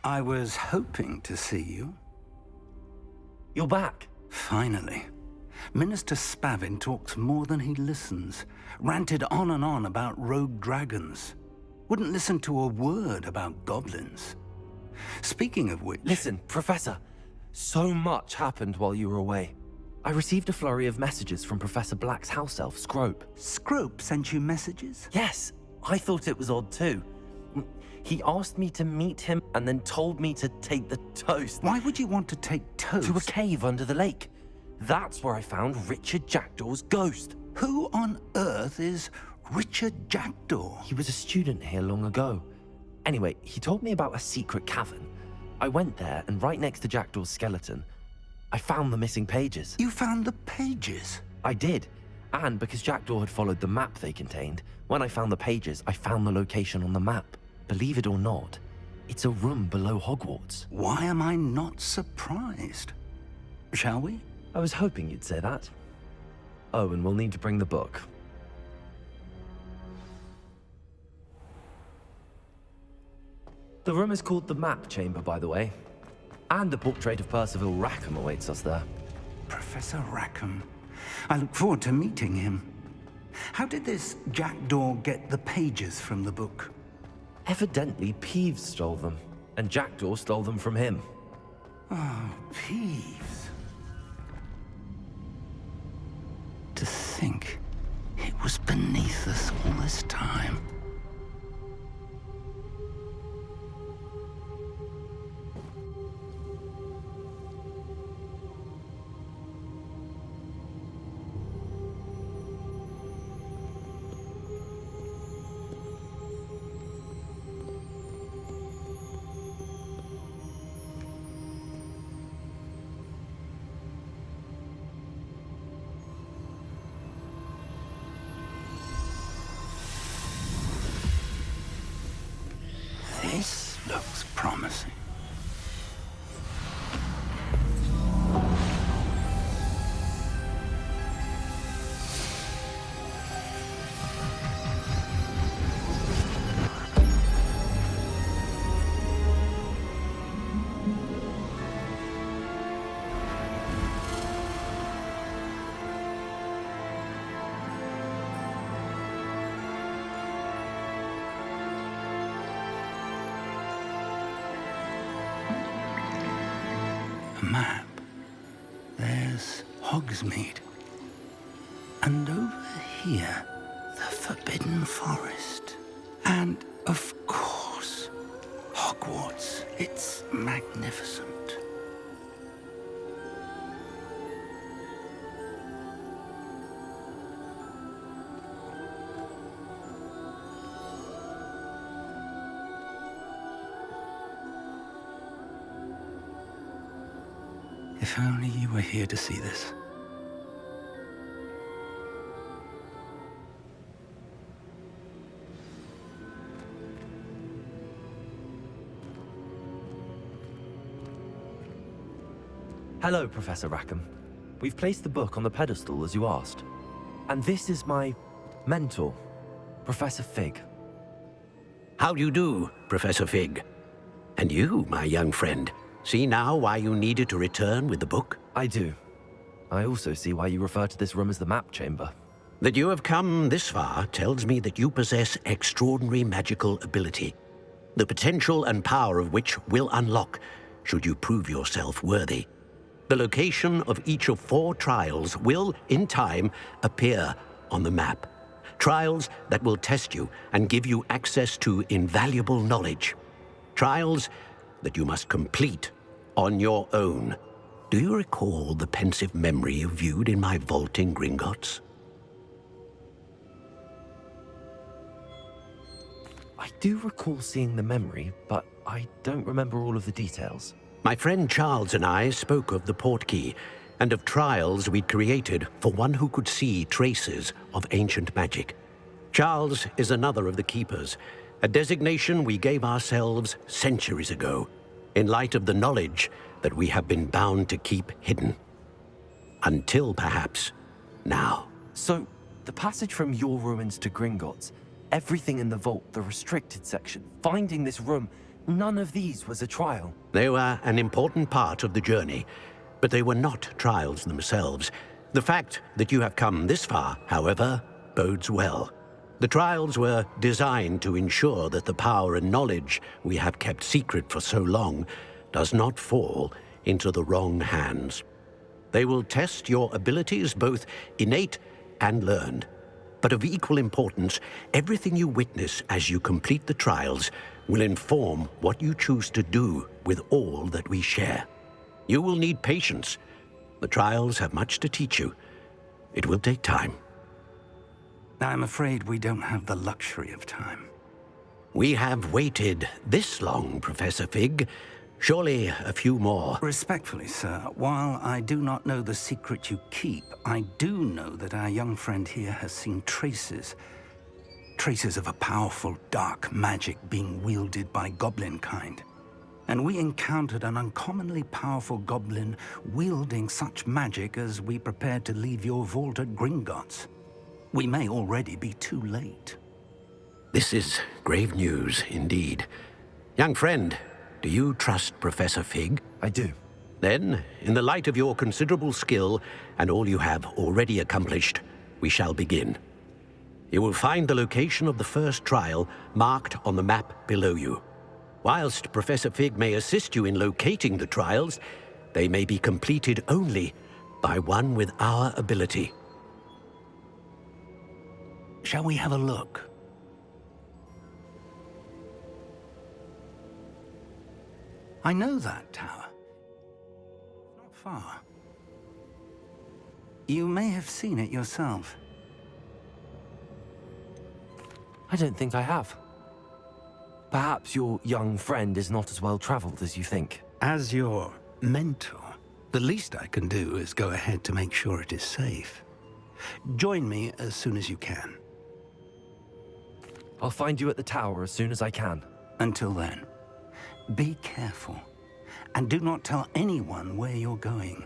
I was hoping to see you. You're back. Finally. Minister Spavin talks more than he listens. Ranted on and on about rogue dragons. Wouldn't listen to a word about goblins. Speaking of which... Listen, Professor. So much happened while you were away. I received a flurry of messages from Professor Black's house elf, Scrope. Scrope sent you messages? Yes, I thought it was odd too. He asked me to meet him and then told me to take the toast. Why would you want to take toast? To a cave under the lake. That's where I found Richard Jackdaw's ghost. Who on earth is Richard Jackdaw? He was a student here long ago. Anyway, he told me about a secret cavern. I went there, and right next to Jackdaw's skeleton, I found the missing pages. You found the pages? I did. And because Jackdaw had followed the map they contained, when I found the pages, I found the location on the map. Believe it or not, it's a room below Hogwarts. Why am I not surprised? Shall we? I was hoping you'd say that. Oh, and we'll need to bring the book. The room is called the Map Chamber, by the way. And a portrait of Percival Rackham awaits us there. Professor Rackham. I look forward to meeting him. How did this Jackdaw get the pages from the book? Evidently, Peeves stole them, and Jackdaw stole them from him. Oh, Peeves. To think it was beneath us all this time. This looks promising. Map. There's Hogsmeade. And over here, the Forbidden Forest. And, of course, Hogwarts. It's magnificent. If only you were here to see this. Hello, Professor Rackham. We've placed the book on the pedestal as you asked. And this is my mentor, Professor Fig. How do you do, Professor Fig? And you, my young friend, see now why you needed to return with the book? I do. I also see why you refer to this room as the Map Chamber. That you have come this far tells me that you possess extraordinary magical ability, the potential and power of which will unlock should you prove yourself worthy. The location of each of 4 trials will, in time, appear on the map. Trials that will test you and give you access to invaluable knowledge. Trials that you must complete on your own. Do you recall the pensive memory you viewed in my vault in Gringotts? I do recall seeing the memory, but I don't remember all of the details. My friend Charles and I spoke of the portkey and of trials we'd created for one who could see traces of ancient magic. Charles is another of the keepers, a designation we gave ourselves centuries ago, in light of the knowledge that we have been bound to keep hidden. Until, perhaps, now. So, the passage from your ruins to Gringotts, everything in the vault, the restricted section, finding this room, none of these was a trial. They were an important part of the journey, but they were not trials themselves. The fact that you have come this far, however, bodes well. The trials were designed to ensure that the power and knowledge we have kept secret for so long does not fall into the wrong hands. They will test your abilities, both innate and learned. But of equal importance, everything you witness as you complete the trials will inform what you choose to do with all that we share. You will need patience. The trials have much to teach you. It will take time. I'm afraid we don't have the luxury of time. We have waited this long, Professor Fig. Surely a few more. Respectfully, sir, while I do not know the secret you keep, I do know that our young friend here has seen traces of a powerful dark magic being wielded by goblin kind. And we encountered an uncommonly powerful goblin wielding such magic as we prepared to leave your vault at Gringotts. We may already be too late. This is grave news indeed. Young friend, do you trust Professor Fig? I do. Then, in the light of your considerable skill and all you have already accomplished, we shall begin. You will find the location of the first trial marked on the map below you. Whilst Professor Fig may assist you in locating the trials, they may be completed only by one with our ability. Shall we have a look? I know that tower. Not far. You may have seen it yourself. I don't think I have. Perhaps your young friend is not as well traveled as you think. As your mentor, the least I can do is go ahead to make sure it is safe. Join me as soon as you can. I'll find you at the tower as soon as I can. Until then, be careful, and do not tell anyone where you're going.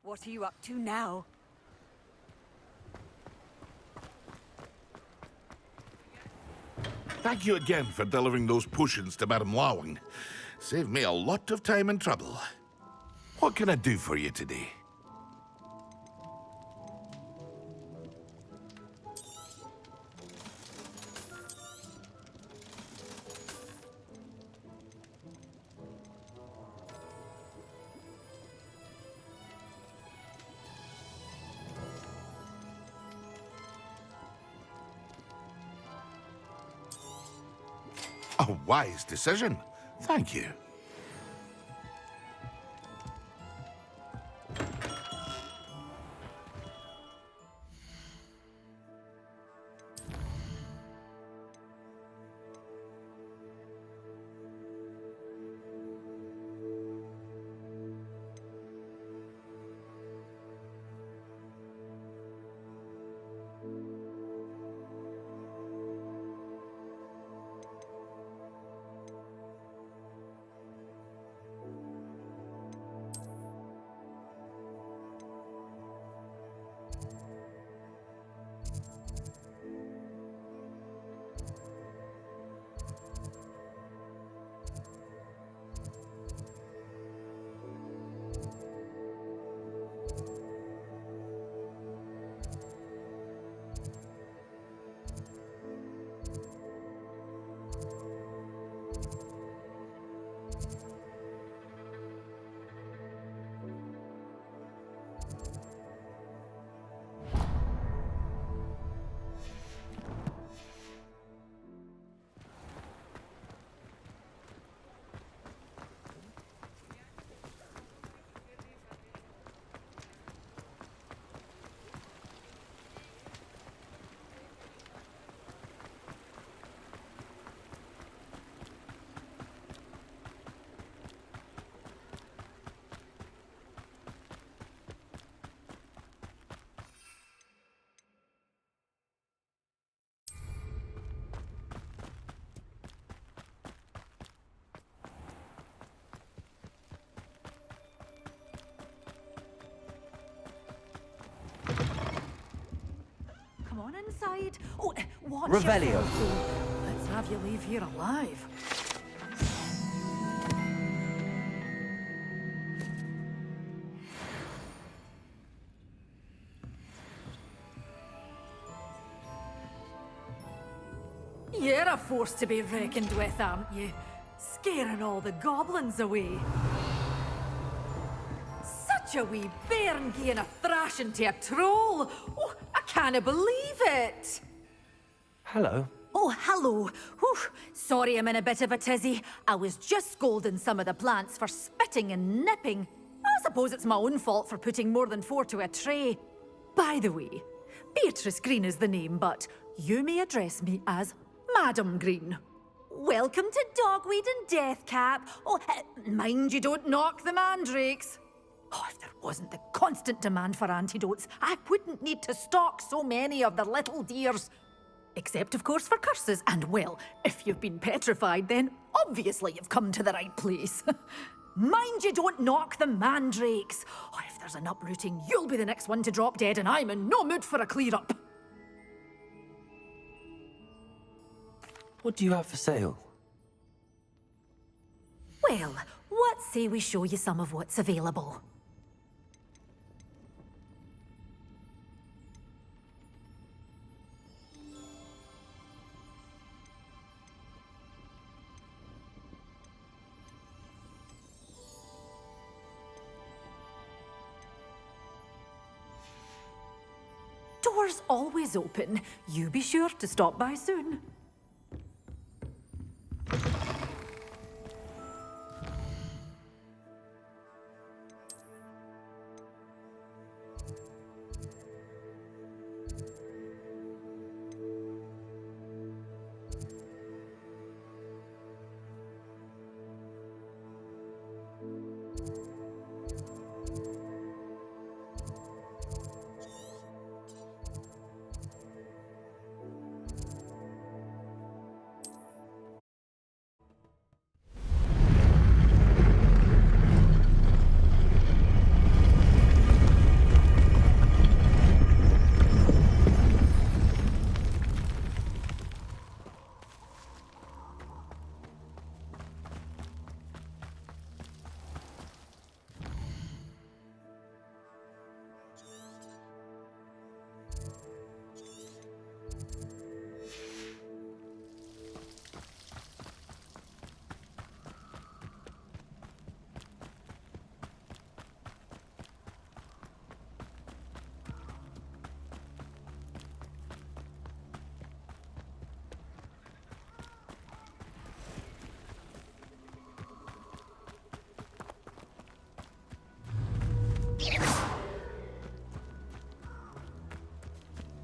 What are you up to now? Thank you again for delivering those potions to Madame Lawing. Saved me a lot of time and trouble. What can I do for you today? A wise decision. Thank you. inside. Oh, watch Revelio. yourself, though. Let's have you leave here alive. You're a force to be reckoned with, aren't you? Scaring all the goblins away. Such a wee bairn giving a thrashing to a troll. Oh, I can't believe it. Hello. Oh, hello. Whew. Sorry I'm in a bit of a tizzy. I was just scolding some of the plants for spitting and nipping. I suppose it's my own fault for putting more than 4 to a tray. By the way, Beatrice Green is the name, but you may address me as Madam Green. Welcome to Dogweed and Deathcap. Oh, mind you don't knock the mandrakes. Oh, if there wasn't the constant demand for antidotes, I wouldn't need to stock so many of the little dears. Except, of course, for curses. And, well, if you've been petrified, then obviously you've come to the right place. Mind you don't knock the mandrakes. Oh, if there's an uprooting, you'll be the next one to drop dead, and I'm in no mood for a clear-up. What do you have for sale? Well, what say we show you some of what's available? Doors always open. You be sure to stop by soon.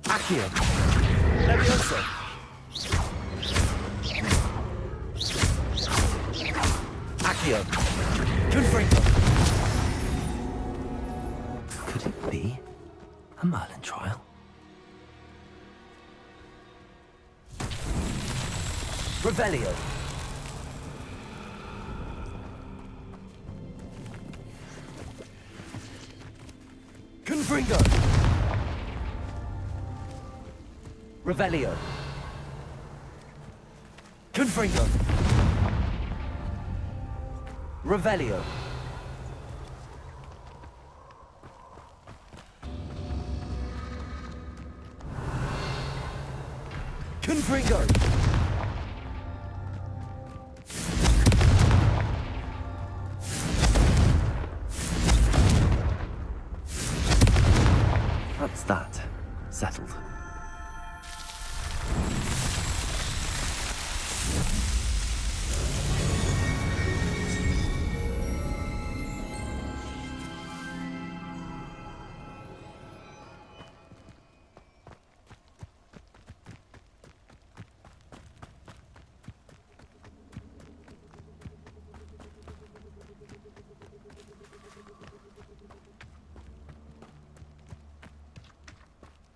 Accio. Levioso. Accio. Confringo. Could it be a Merlin trial? Revelio. Confringo. Revelio. Confringo. Revelio. Confringo. That's that. Settled.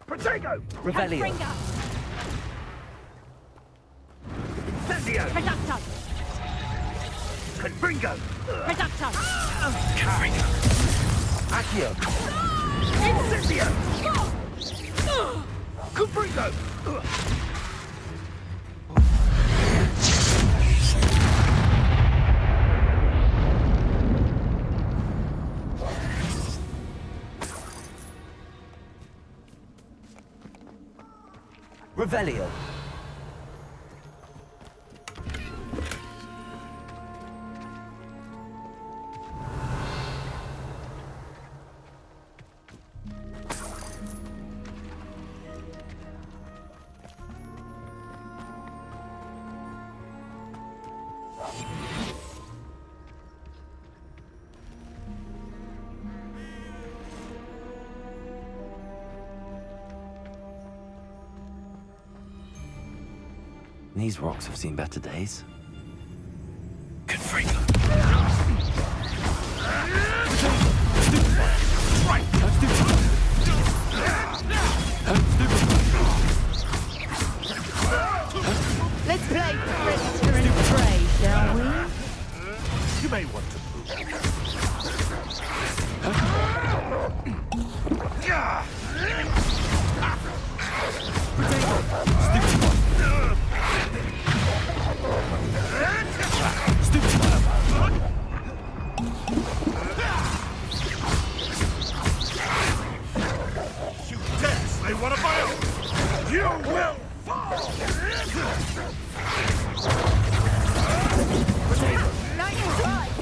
Protego! Revelio. Incendio! Reducto! Confringo! Reducto! Confringo! Accio. Incendio! Confringo! Revelio. These rocks have seen better days. Confringo! Right! Let's play predator and prey, shall we? You may want to move. You dare slay one of my own! You will fall! Lightning strike!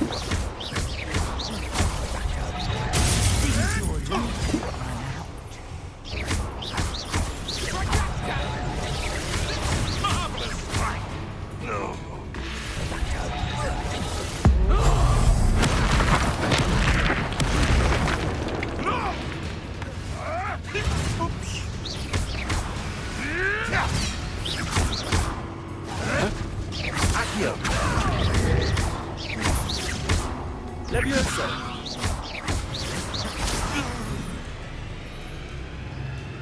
No. Accio. Levioso.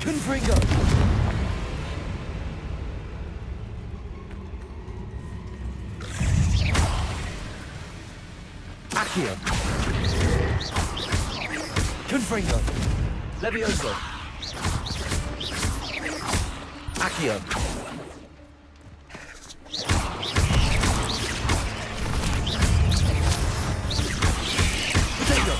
Confringo. Accio. Confringo. Levioso. Accio. Potato.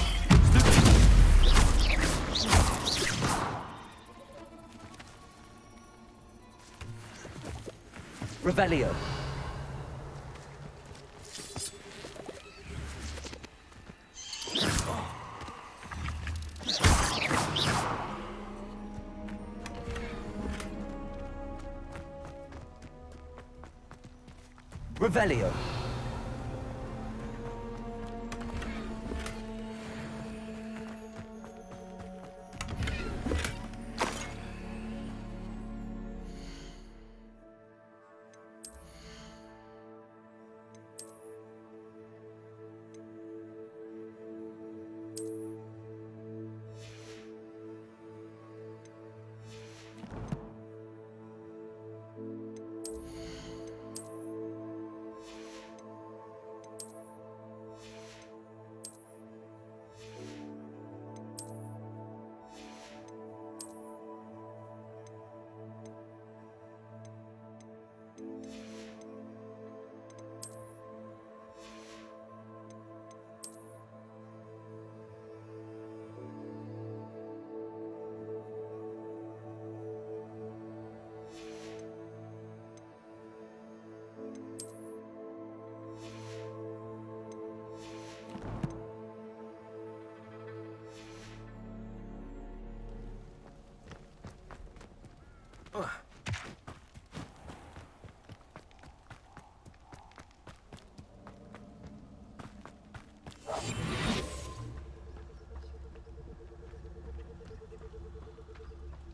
Revelio. Revelio.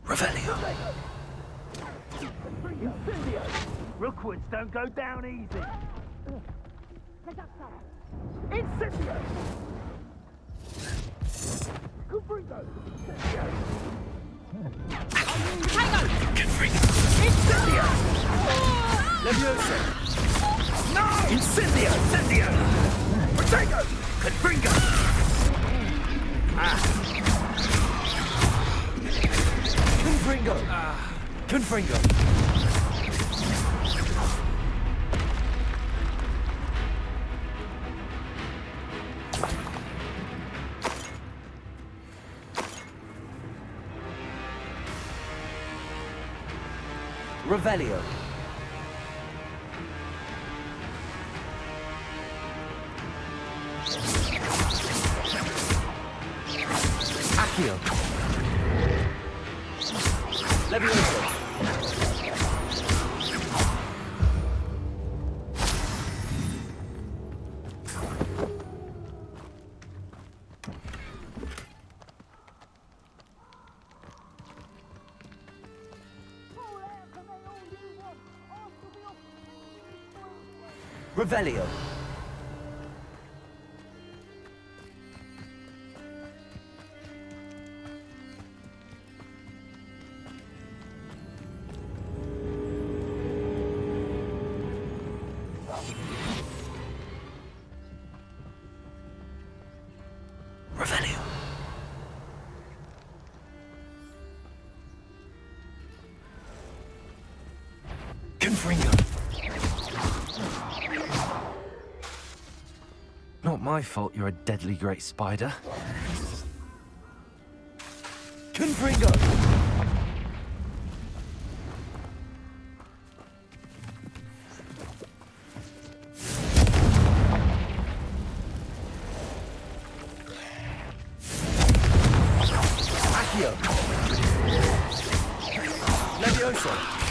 Revelio. Rookwoods don't go down easy. Incendio! Confringo! Confringo! Incendio! Levioso! No! Incendio! Incendio! Potato! Confringo! Confringo. Confringo. Revelio. Accio. Levioso. Revelio. Revelio. Confringo. Not my fault you're a deadly great spider. Confringo! Accio! Levioso!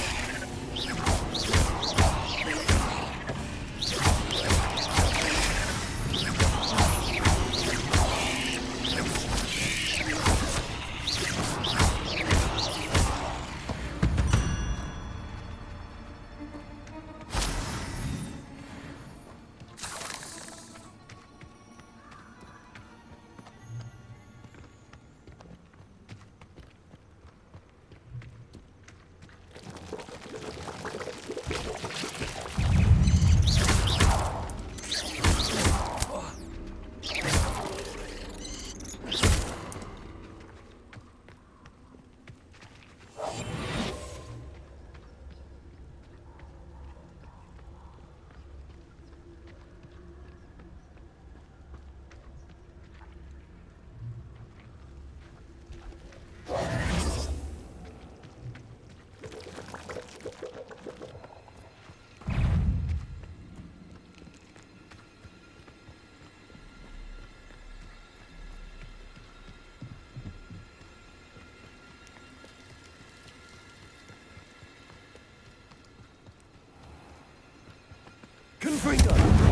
Confringo!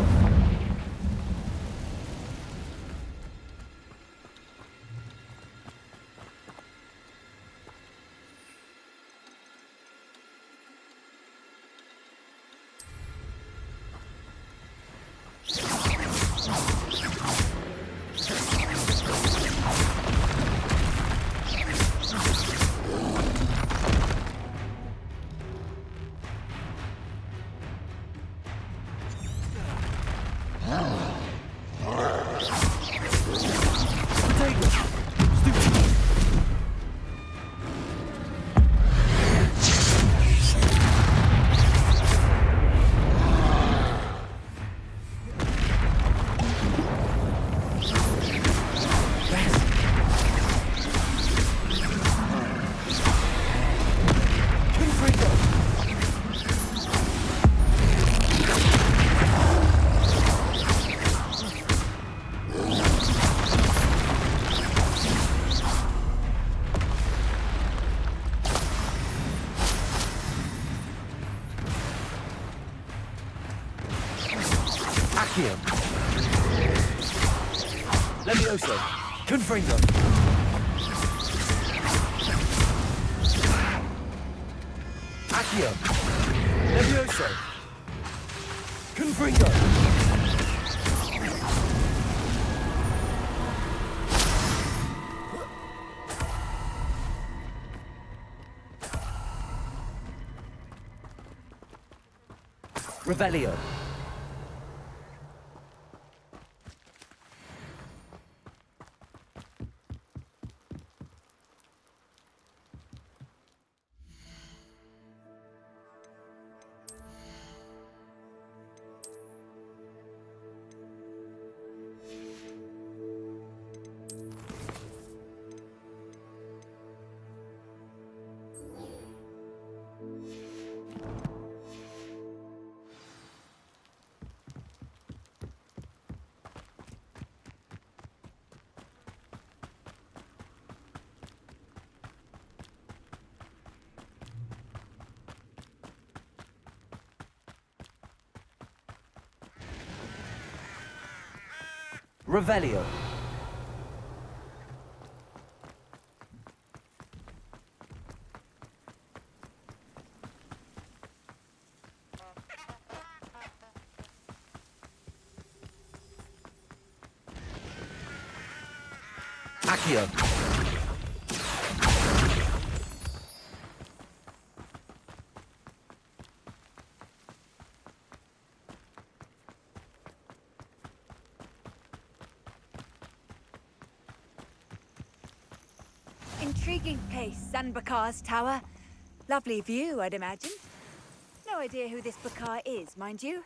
Accio. Levioso. Confringo. Accio. Levioso. Confringo. Revelio. Revelio. Accio. Intriguing place, Sanbakar's tower. Lovely view, I'd imagine. No idea who this Bakar is, mind you.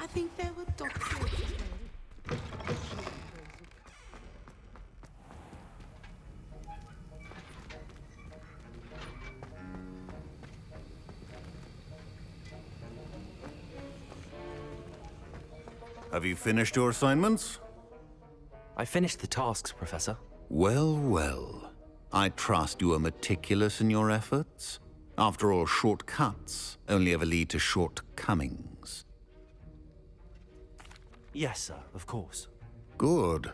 I think there were doctors. Have you finished your assignments? I finished the tasks, Professor. Well, well. I trust you are meticulous in your efforts. After all, shortcuts only ever lead to shortcomings. Yes, sir, of course. Good.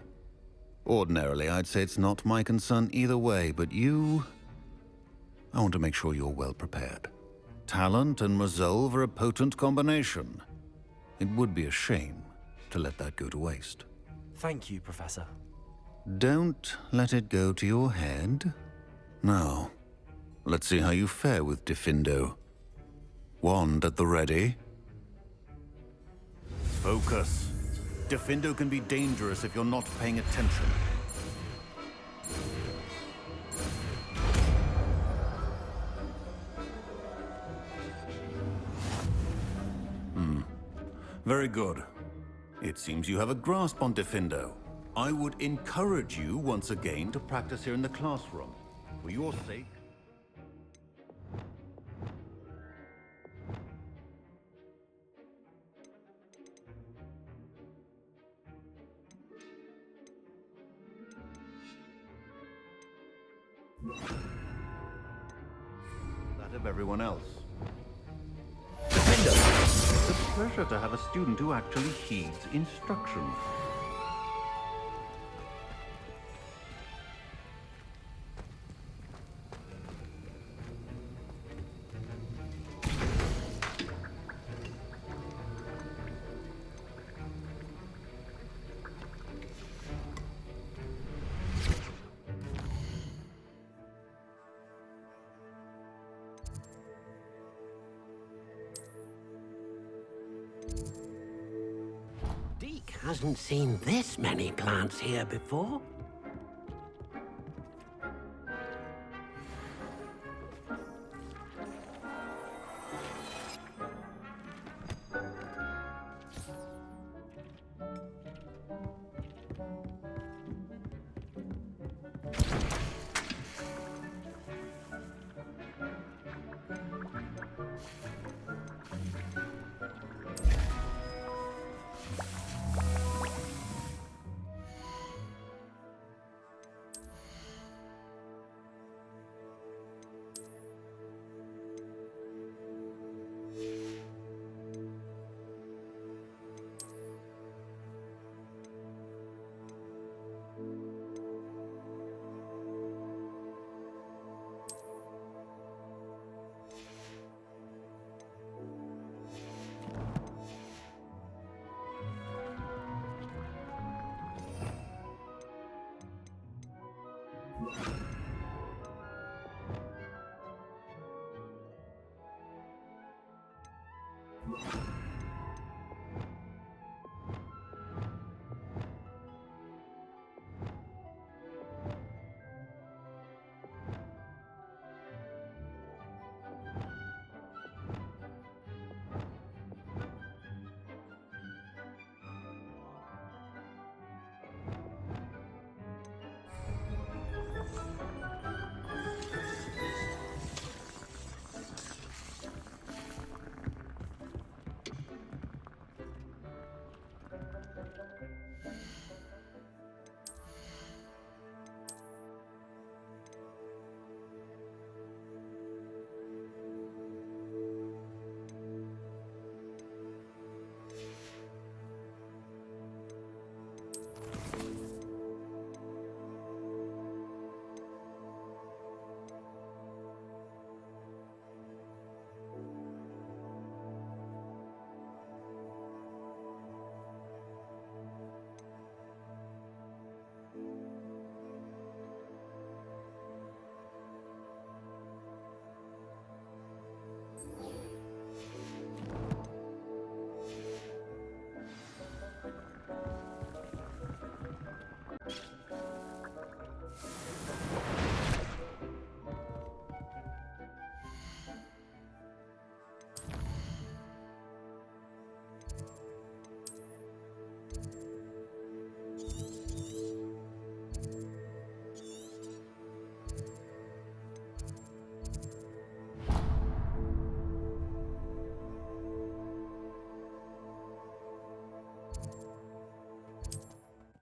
Ordinarily, I'd say it's not my concern either way, but you... I want to make sure you're well prepared. Talent and resolve are a potent combination. It would be a shame to let that go to waste. Thank you, Professor. Don't let it go to your head. Now, let's see how you fare with Diffindo. Wand at the ready. Focus. Diffindo can be dangerous if you're not paying attention. Very good. It seems you have a grasp on Diffindo. I would encourage you once again to practice here in the classroom. For your sake. That of everyone else. It's a pleasure to have a student who actually heeds instructions. Hasn't seen this many plants here before.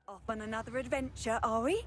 Off on another adventure, are we?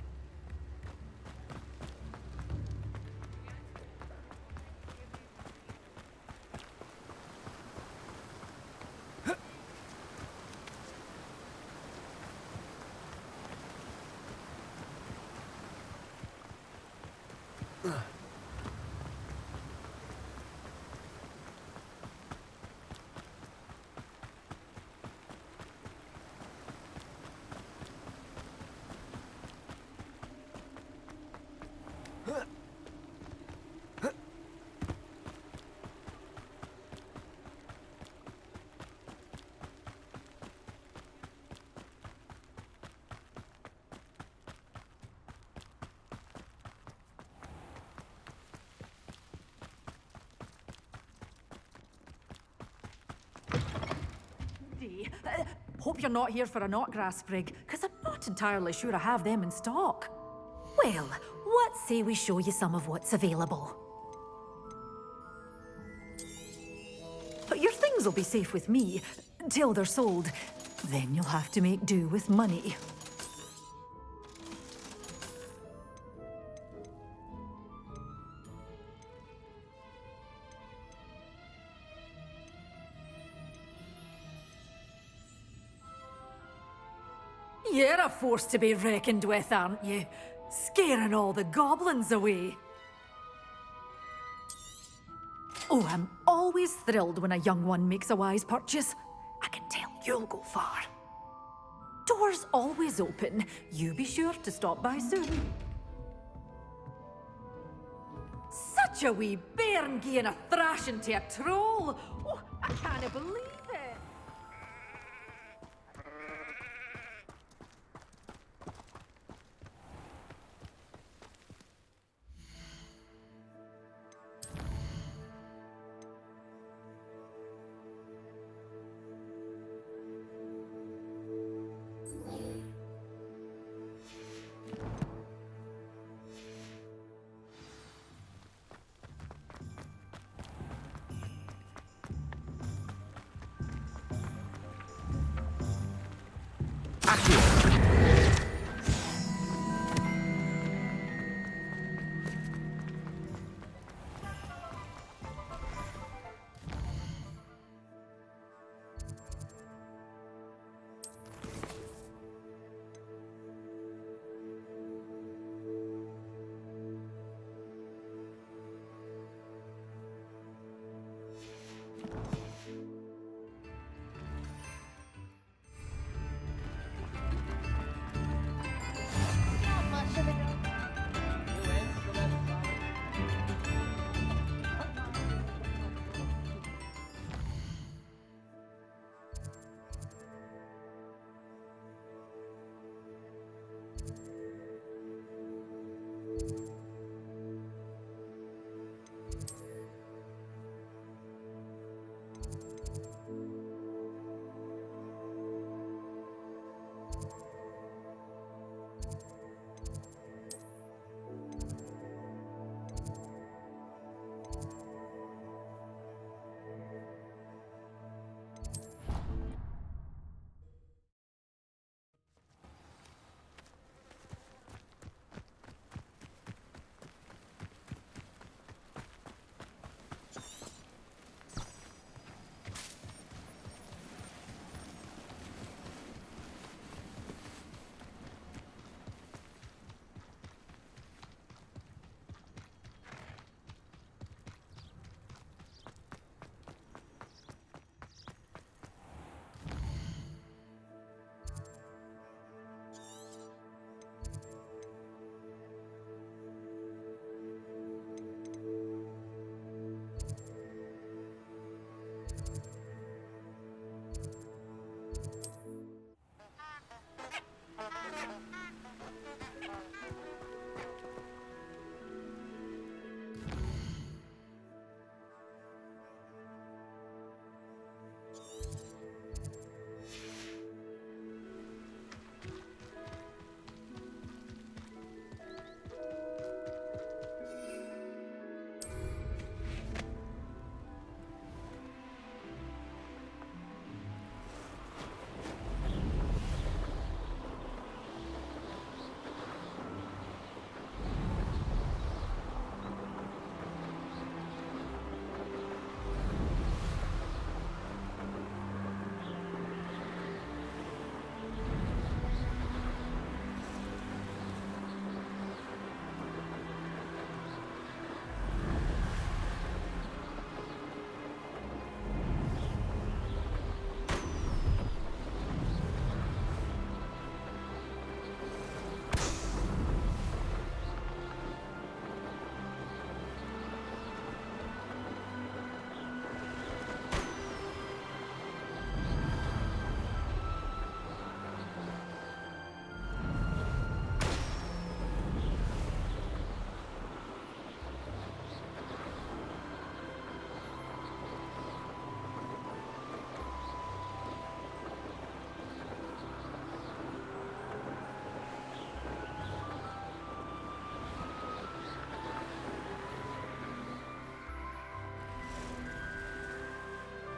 Hope you're not here for a knotgrass sprig, because I'm not entirely sure I have them in stock. Well, what say we show you some of what's available? But your things will be safe with me, till they're sold. Then you'll have to make do with money. You're a force to be reckoned with, aren't you? Scaring all the goblins away. Oh, I'm always thrilled when a young one makes a wise purchase. I can tell you'll go far. Doors always open. You be sure to stop by soon. Such a wee bairn gieing a thrashing to a troll. Oh, I can't believe it.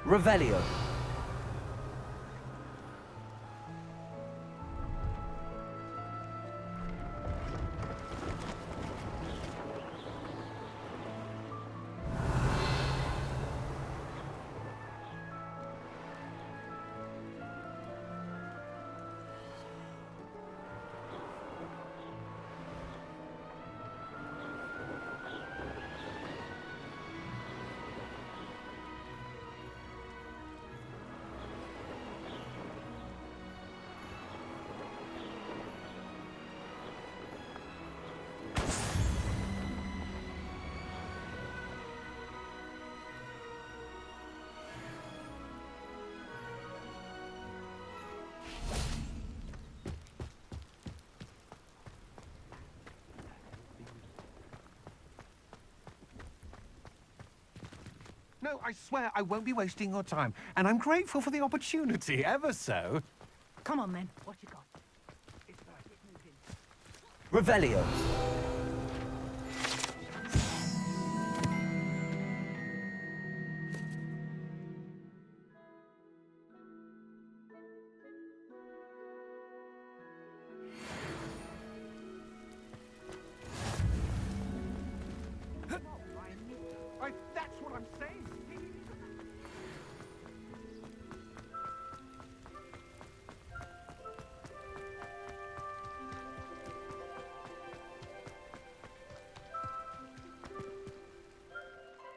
Revelio. No, I swear I won't be wasting your time, and I'm grateful for the opportunity, ever so. Come on, then. What you got? Revelio. That's what I'm saying.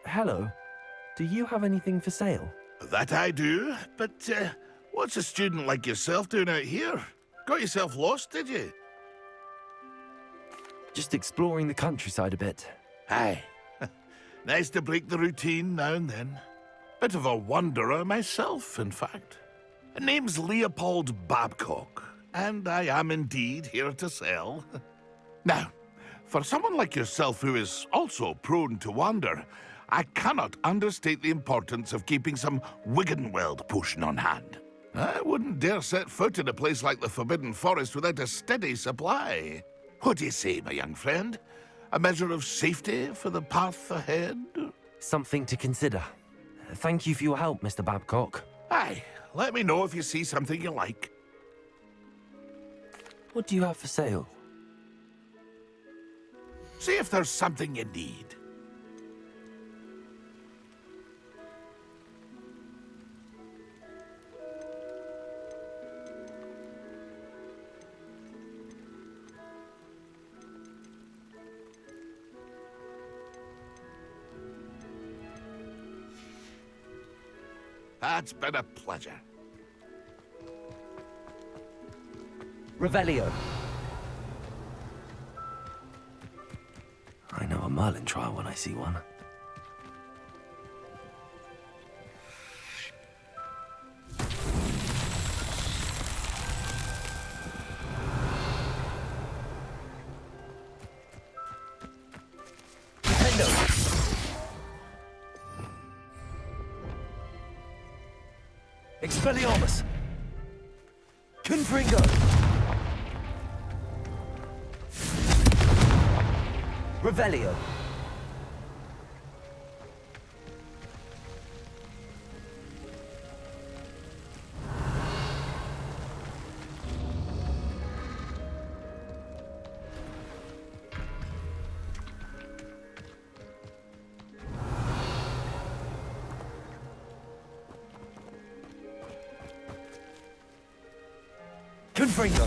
Hello. Do you have anything for sale? That I do, but what's a student like yourself doing out here? Got yourself lost, did you? Just exploring the countryside a bit. Aye. Nice to break the routine now and then. Bit of a wanderer myself, in fact. Name's Leopold Babcock, and I am indeed here to sell. Now, for someone like yourself who is also prone to wander, I cannot understate the importance of keeping some Wiggenweld potion on hand. I wouldn't dare set foot in a place like the Forbidden Forest without a steady supply. What do you say, my young friend? A measure of safety for the path ahead? Something to consider. Thank you for your help, Mr. Babcock. Aye, let me know if you see something you like. What do you have for sale? See if there's something you need. That's been a pleasure. Revelio. I know a Merlin trial when I see one. Expelliarmus! Confringo! Revelio! Confringo!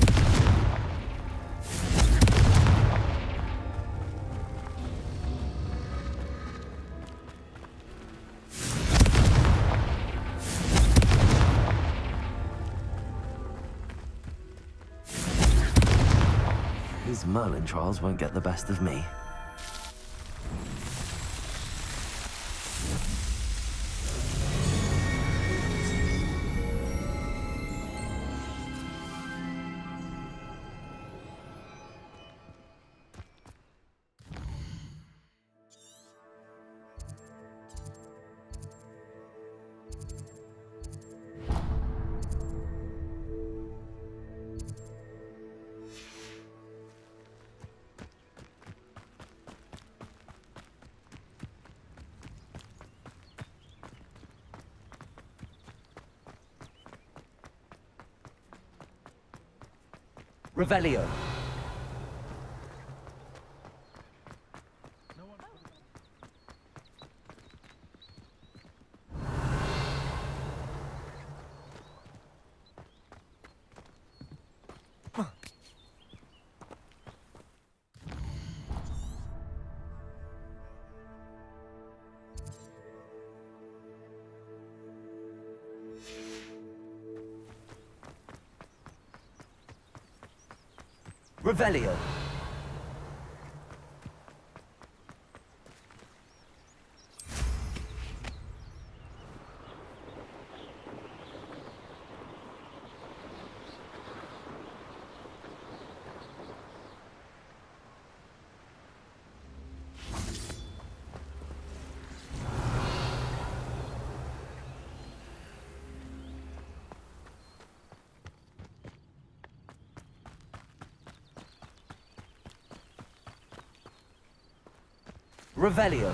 These Merlin trials won't get the best of me. Revelio. Revelio. Revelio.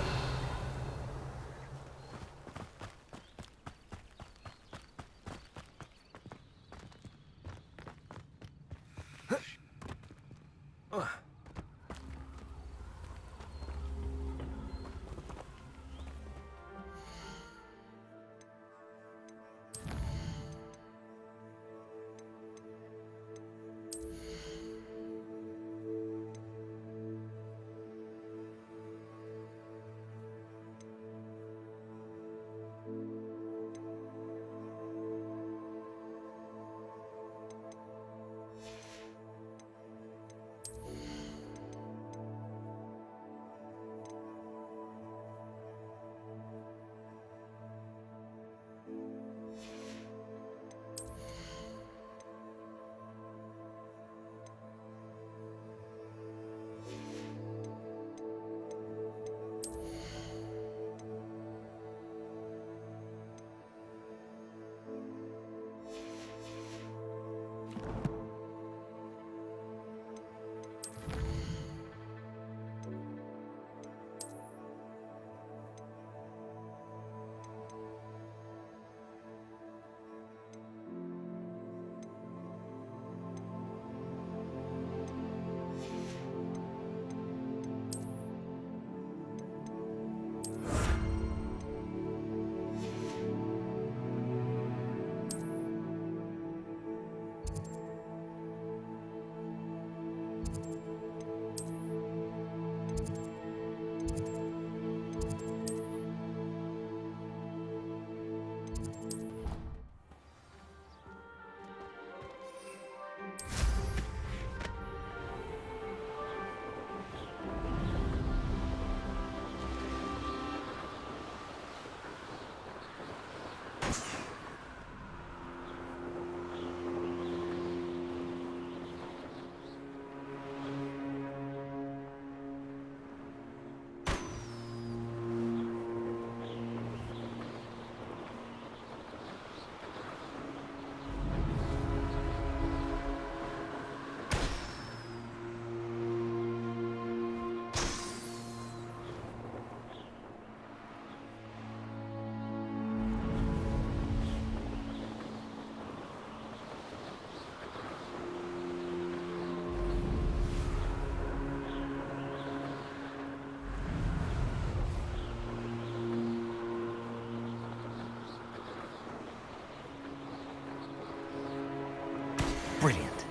Brilliant.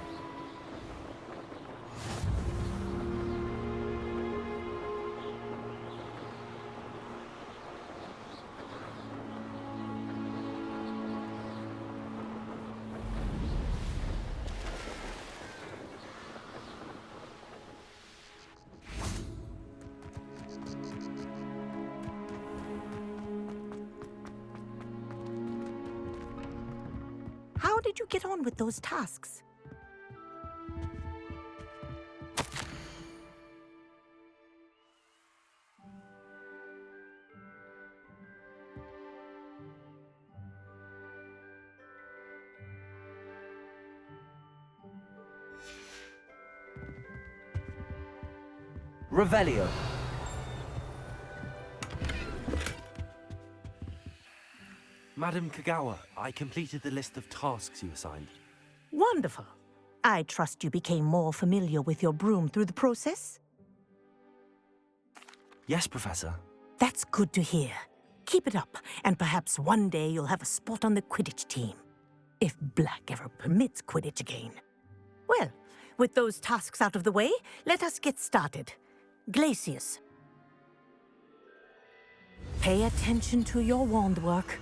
How did you get on with those tasks? Revelio. Madam Kogawa, I completed the list of tasks you assigned. Wonderful. I trust you became more familiar with your broom through the process? Yes, Professor. That's good to hear. Keep it up, and perhaps one day you'll have a spot on the Quidditch team. If Black ever permits Quidditch again. Well, with those tasks out of the way, let us get started. Glacius. Pay attention to your wand work.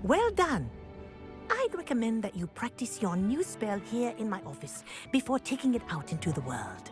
Well done. I'd recommend that you practice your new spell here in my office before taking it out into the world.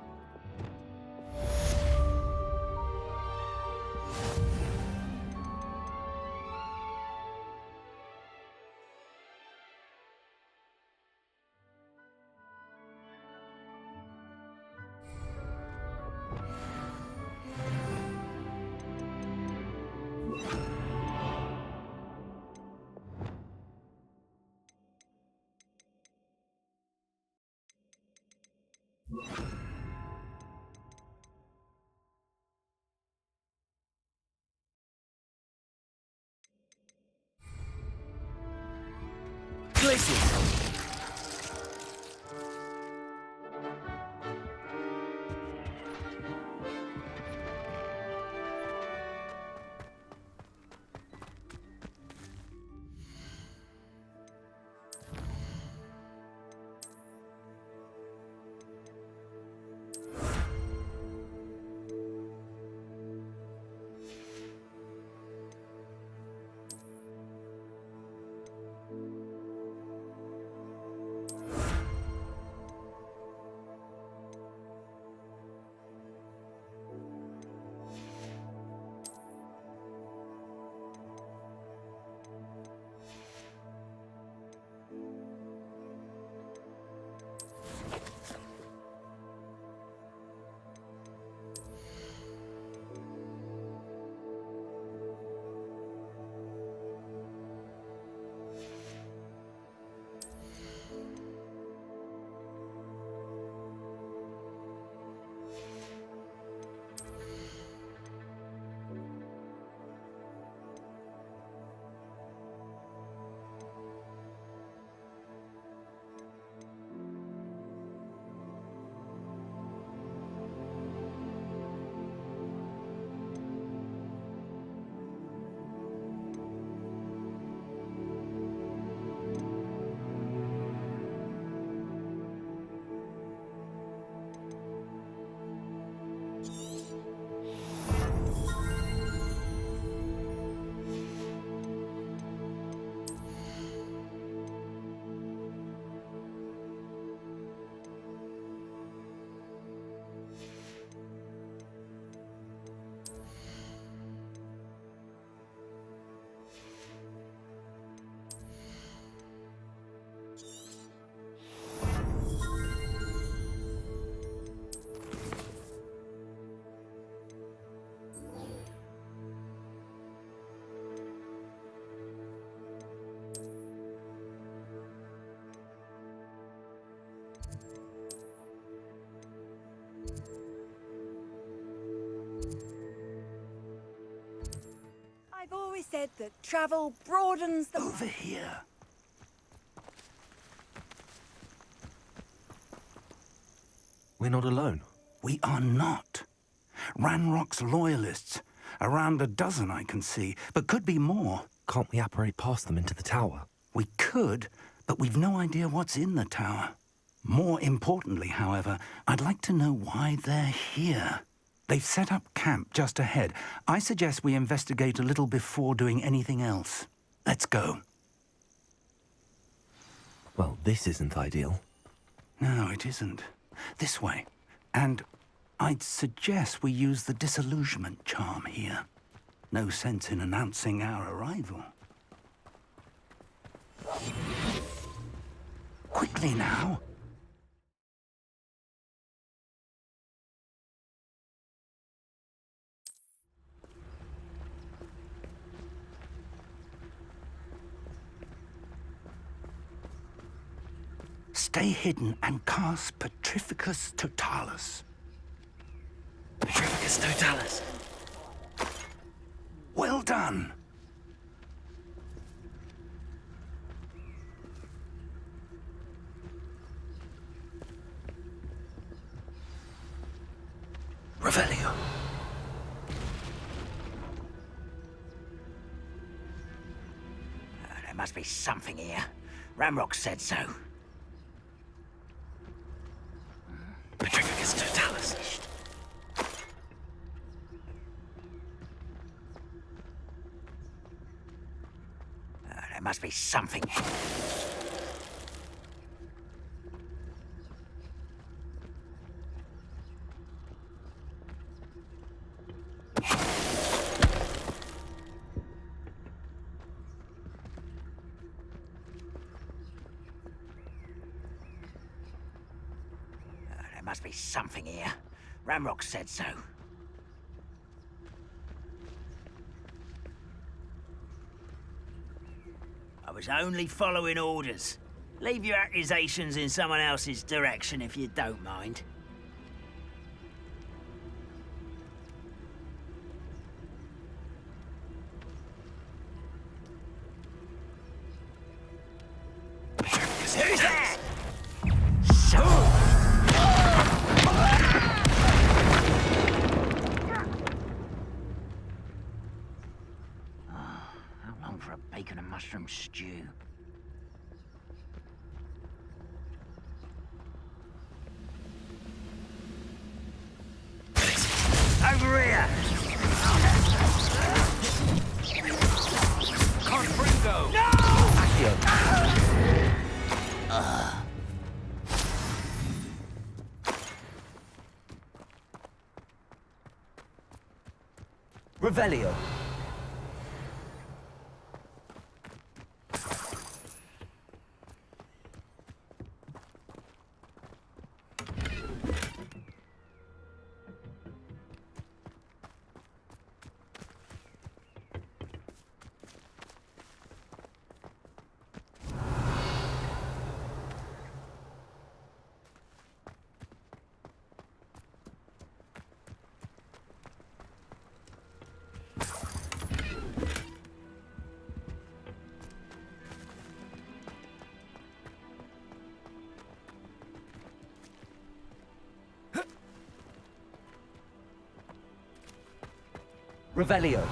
I've always said that travel broadens the... Over here. We're not alone. We are not. Ranrock's loyalists. Around a dozen I can see, but could be more. Can't we apparate past them into the tower? We could, but we've no idea what's in the tower. More importantly, however, I'd like to know why they're here. They've set up camp just ahead. I suggest we investigate a little before doing anything else. Let's go. Well, this isn't ideal. No, it isn't. This way. And I'd suggest we use the disillusionment charm here. No sense in announcing our arrival. Quickly now. Stay hidden and cast Petrificus Totalis. Petrificus Totalis. Well done. Revelio. There must be something here. Ramrock said so. Petrificus Totalis. There must be something. There must be something here. Ramrock said so. I was only following orders. Leave your accusations in someone else's direction if you don't mind. Who's that? How long for a bacon and mushroom stew? Over here! Confringo! No! Revelio. Revelio.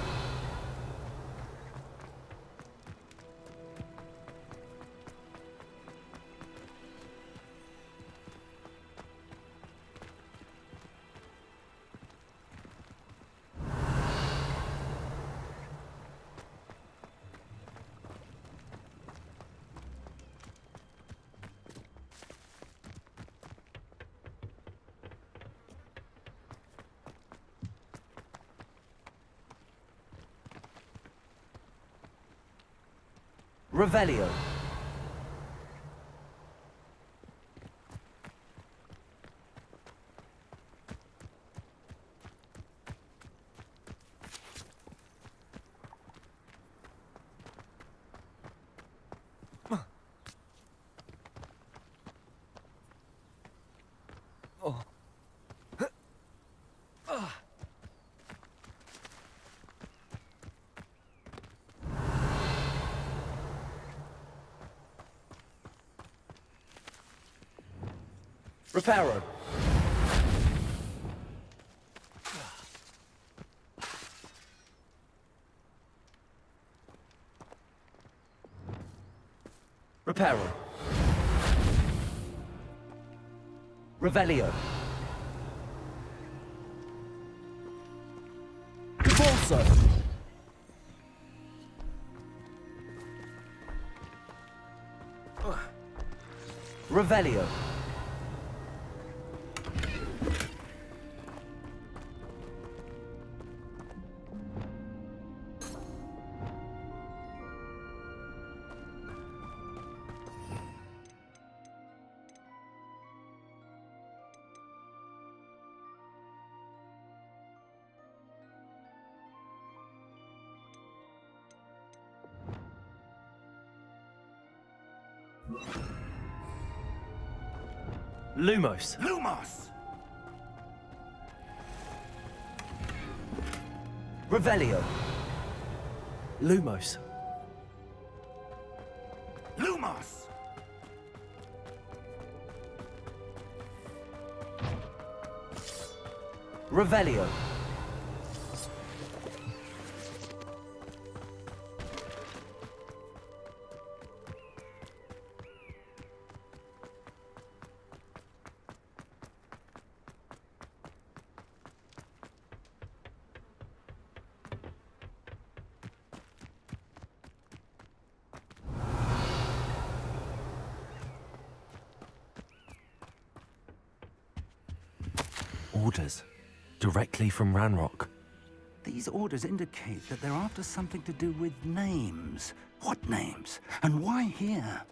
Revelio. Reparo. Reparo. Revelio. Convulso. Revelio. Lumos. Lumos! Revelio. Lumos. Lumos! Revelio. Orders. Directly from Ranrock. These orders indicate that they're after something to do with names. What names? And why here?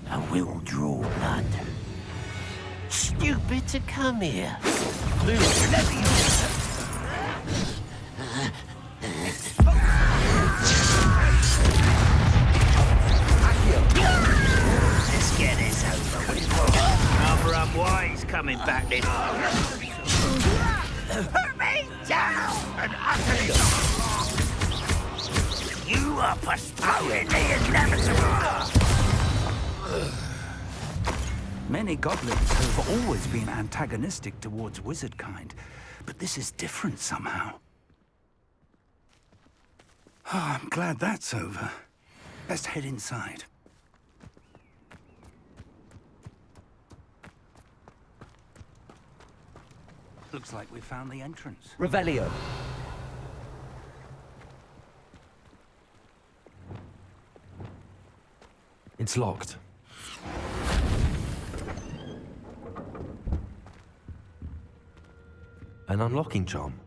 I will draw blood. Stupid to come here. Let's get this over with. Rather unwise coming back this way. Put me down and utterly. You are postponing the inevitable. Many goblins have always been antagonistic towards wizard kind, but this is different somehow. Oh, I'm glad that's over. Let's head inside. Looks like we found the entrance. Revelio. It's locked. An unlocking charm.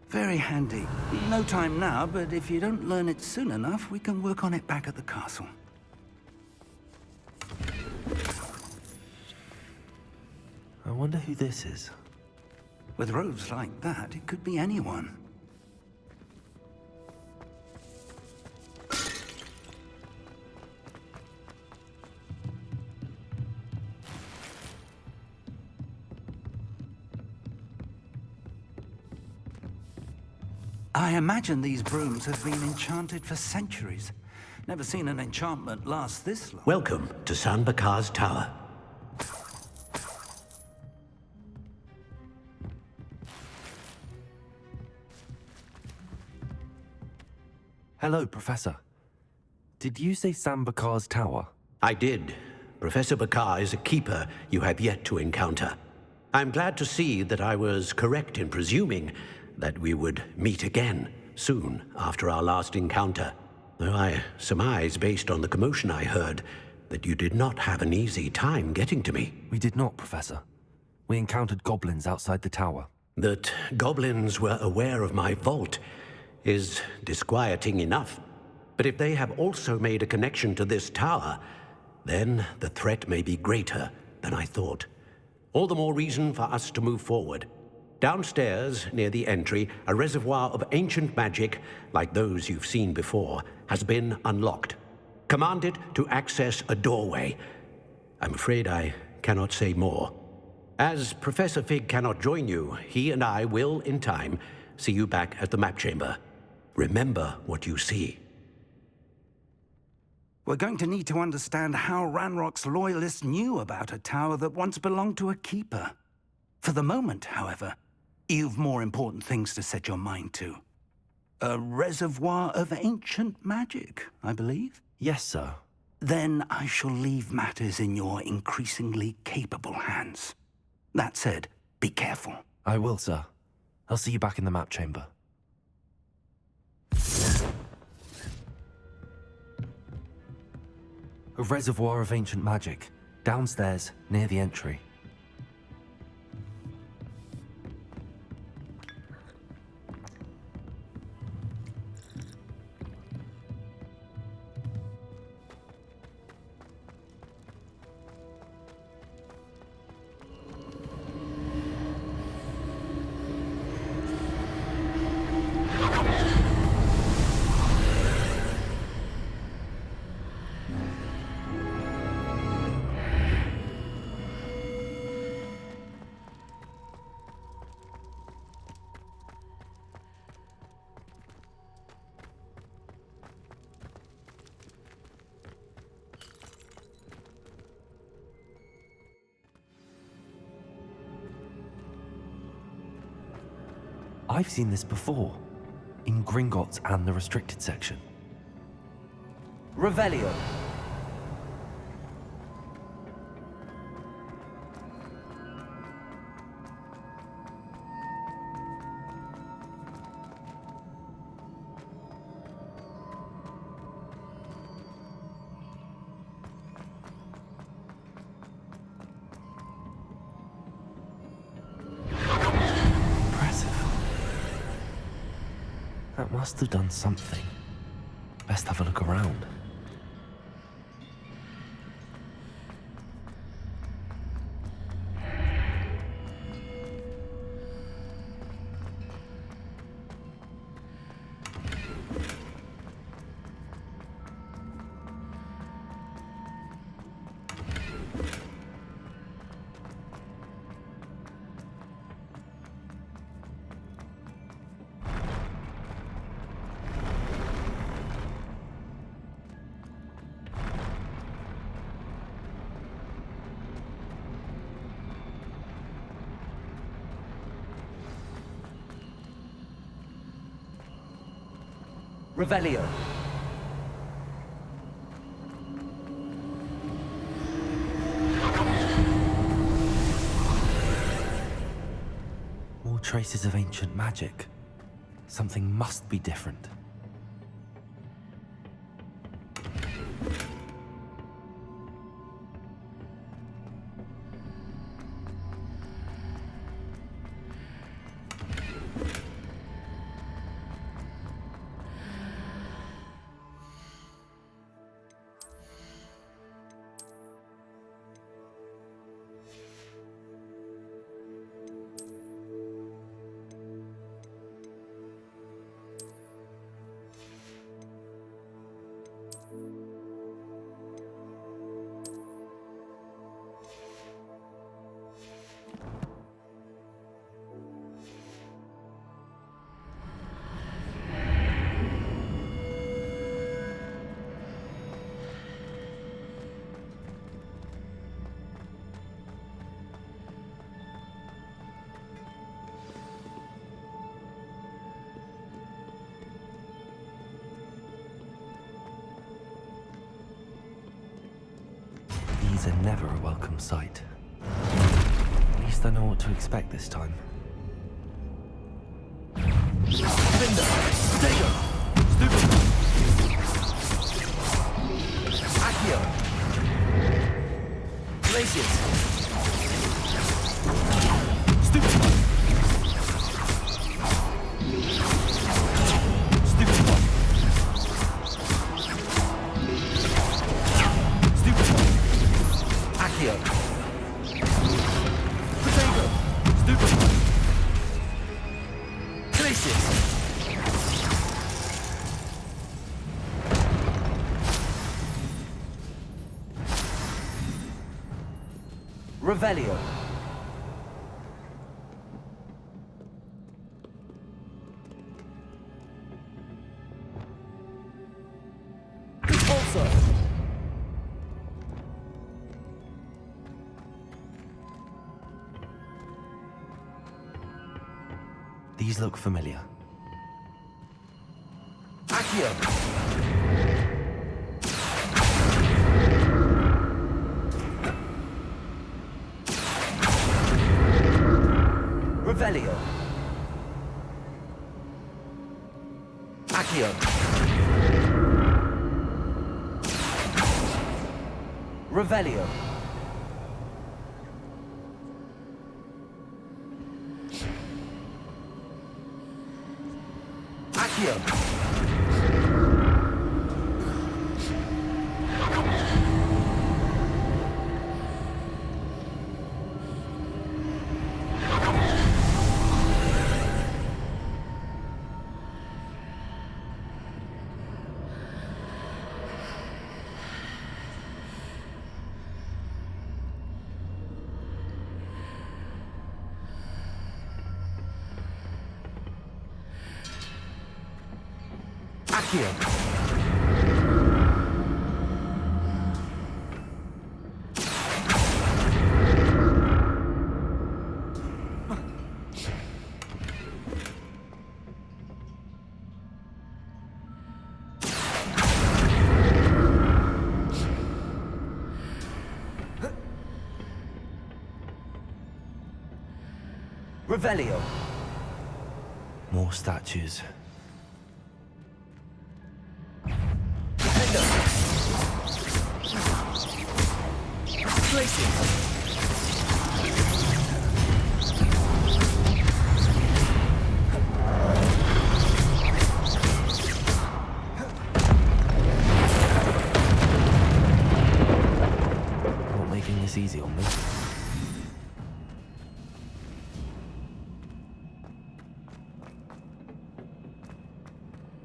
Very handy. No time now, but if you don't learn it soon enough, we can work on it back at the castle. I wonder who this is. With robes like that, it could be anyone. I imagine these brooms have been enchanted for centuries. Never seen an enchantment last this long. Welcome to San Bakar's Tower. Hello, Professor. Did you say Sam Bakar's Tower? I did. Professor Bakar is a keeper you have yet to encounter. I'm glad to see that I was correct in presuming that we would meet again soon after our last encounter. Though I surmise, based on the commotion I heard, that you did not have an easy time getting to me. We did not, Professor. We encountered goblins outside the tower. That goblins were aware of my vault is disquieting enough. But if they have also made a connection to this tower, then the threat may be greater than I thought. All the more reason for us to move forward. Downstairs, near the entry, a reservoir of ancient magic, like those you've seen before, has been unlocked. Commanded to access a doorway. I'm afraid I cannot say more. As Professor Fig cannot join you, he and I will, in time, see you back at the map chamber. Remember what you see. We're going to need to understand how Ranrock's loyalists knew about a tower that once belonged to a keeper. For the moment, however, you've more important things to set your mind to. A reservoir of ancient magic, I believe? Yes, sir. Then I shall leave matters in your increasingly capable hands. That said, be careful. I will, sir. I'll see you back in the map chamber. A reservoir of ancient magic, downstairs, near the entry. I've seen this before, in Gringotts and the restricted section. Revelio. That must have done something. Best have a look around. Revelio. More traces of ancient magic. Something must be different. These are never a welcome sight. At least I know what to expect this time. Cinder! Dagger! Stupid! Accio! Glacius! Stupid one! Stupid one! Stupid one! Accio! Potato! Stupid one! Glacius! Revelio. Repulsor! These look familiar. Accio! Revelio. Accio! Revelio. Accio! Accio! Revelio. More statues. Not making this easy on me.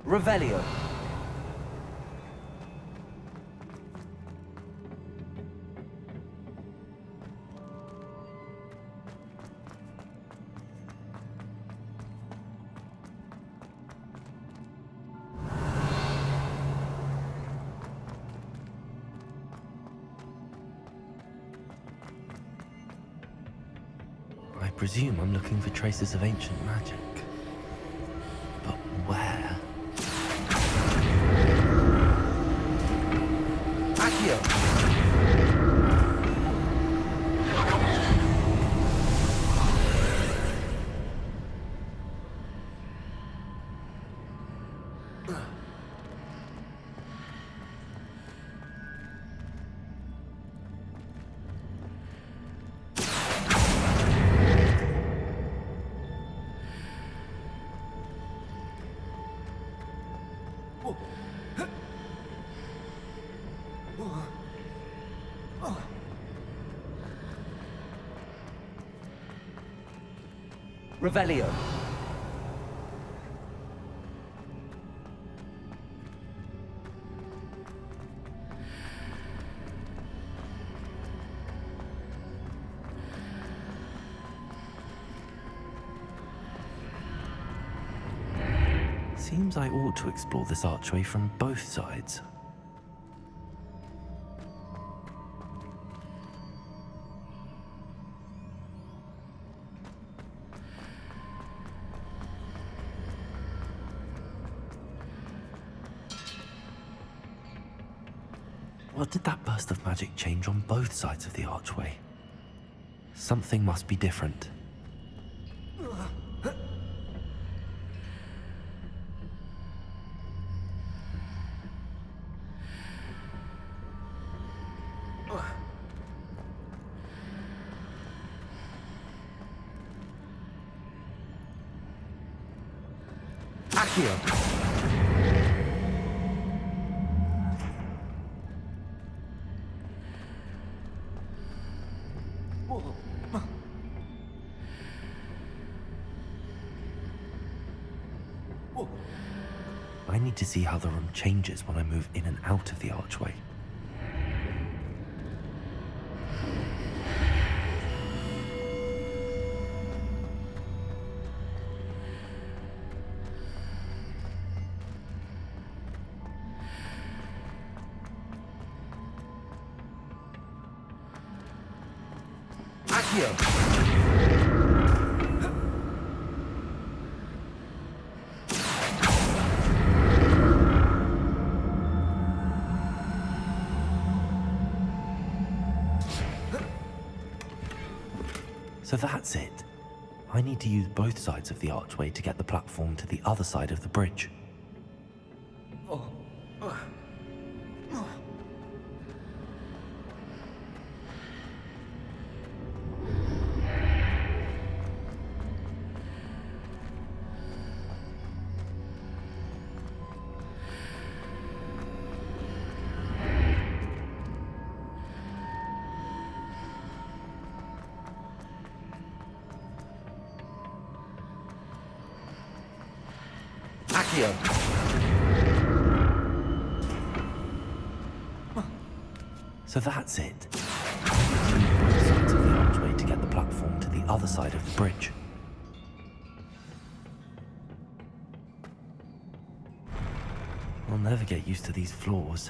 Revelio. I presume I'm looking for traces of ancient magic. But where? Accio! Revelio. Seems I ought to explore this archway from both sides. What did that burst of magic change on both sides of the archway? Something must be different. Accio! I need to see how the room changes when I move in and out of the archway. Accio! So that's it. I need to use both sides of the archway to get the platform to the other side of the bridge. So that's it. I need to use both sides of the archway to get the platform to the other side of the bridge. I'll never get used to these floors.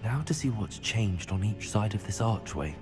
Now to see what's changed on each side of this archway.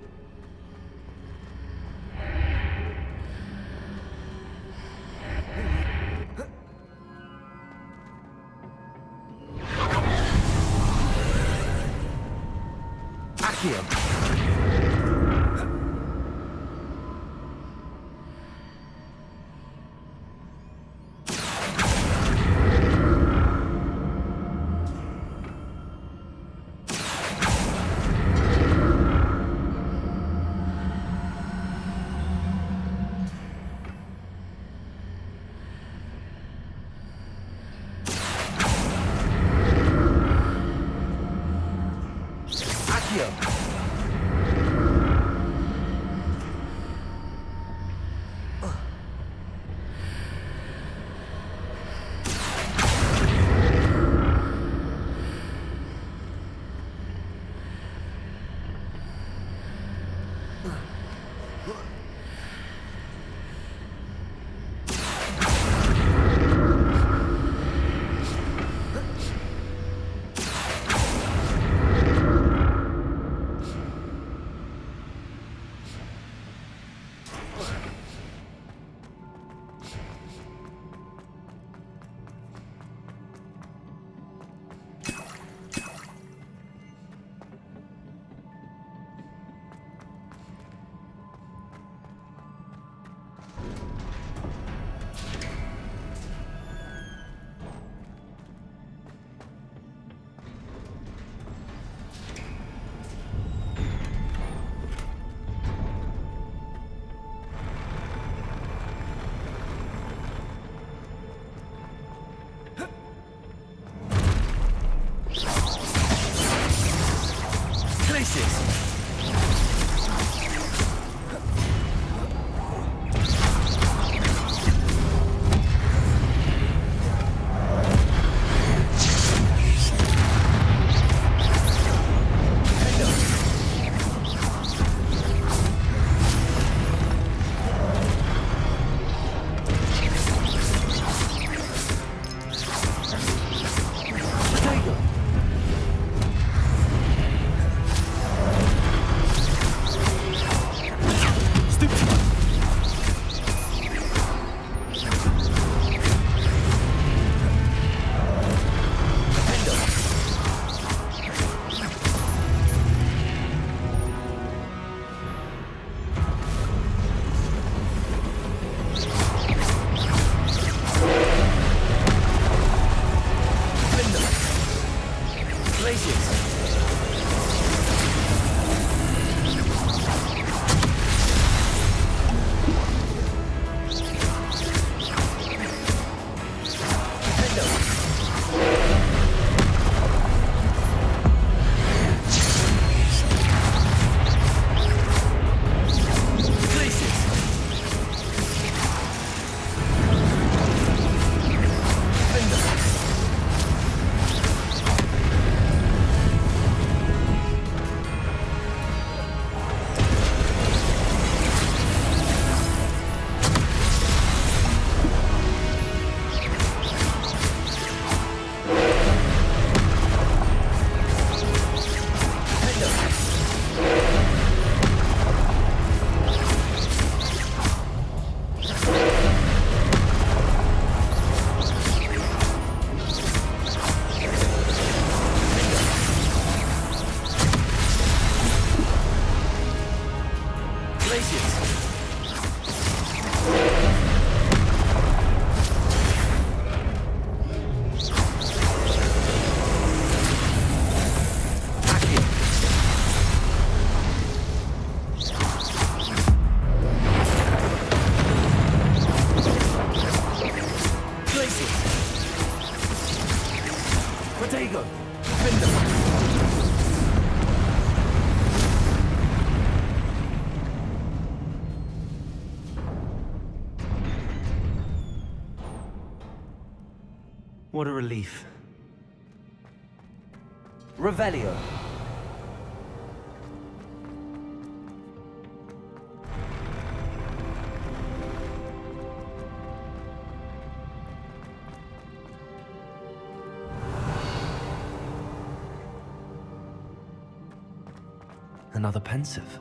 What a relief. Revelio. Another pensive.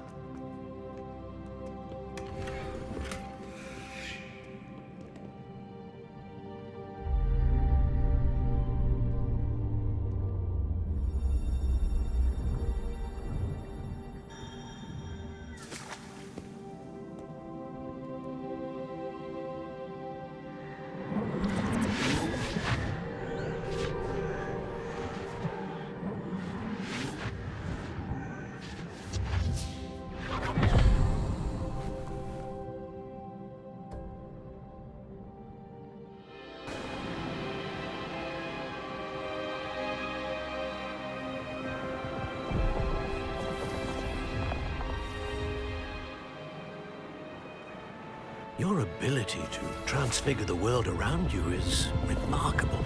Your ability to transfigure the world around you is remarkable.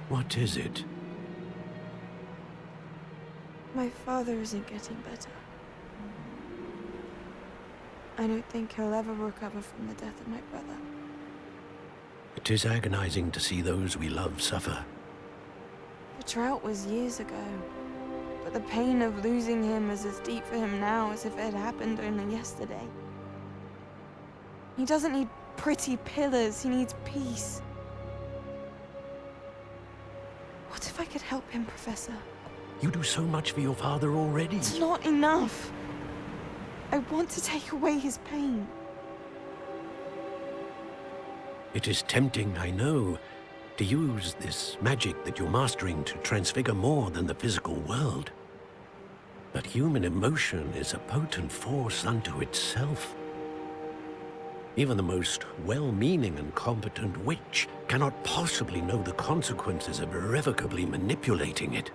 What is it? My father isn't getting better. I don't think he'll ever recover from the death of my brother. It is agonizing to see those we love suffer. The drought was years ago. But the pain of losing him is as deep for him now as if it had happened only yesterday. He doesn't need pretty pillars, he needs peace. What if I could help him, Professor? You do so much for your father already. It's not enough. I want to take away his pain. It is tempting, I know, to use this magic that you're mastering to transfigure more than the physical world. But human emotion is a potent force unto itself. Even the most well-meaning and competent witch cannot possibly know the consequences of irrevocably manipulating it.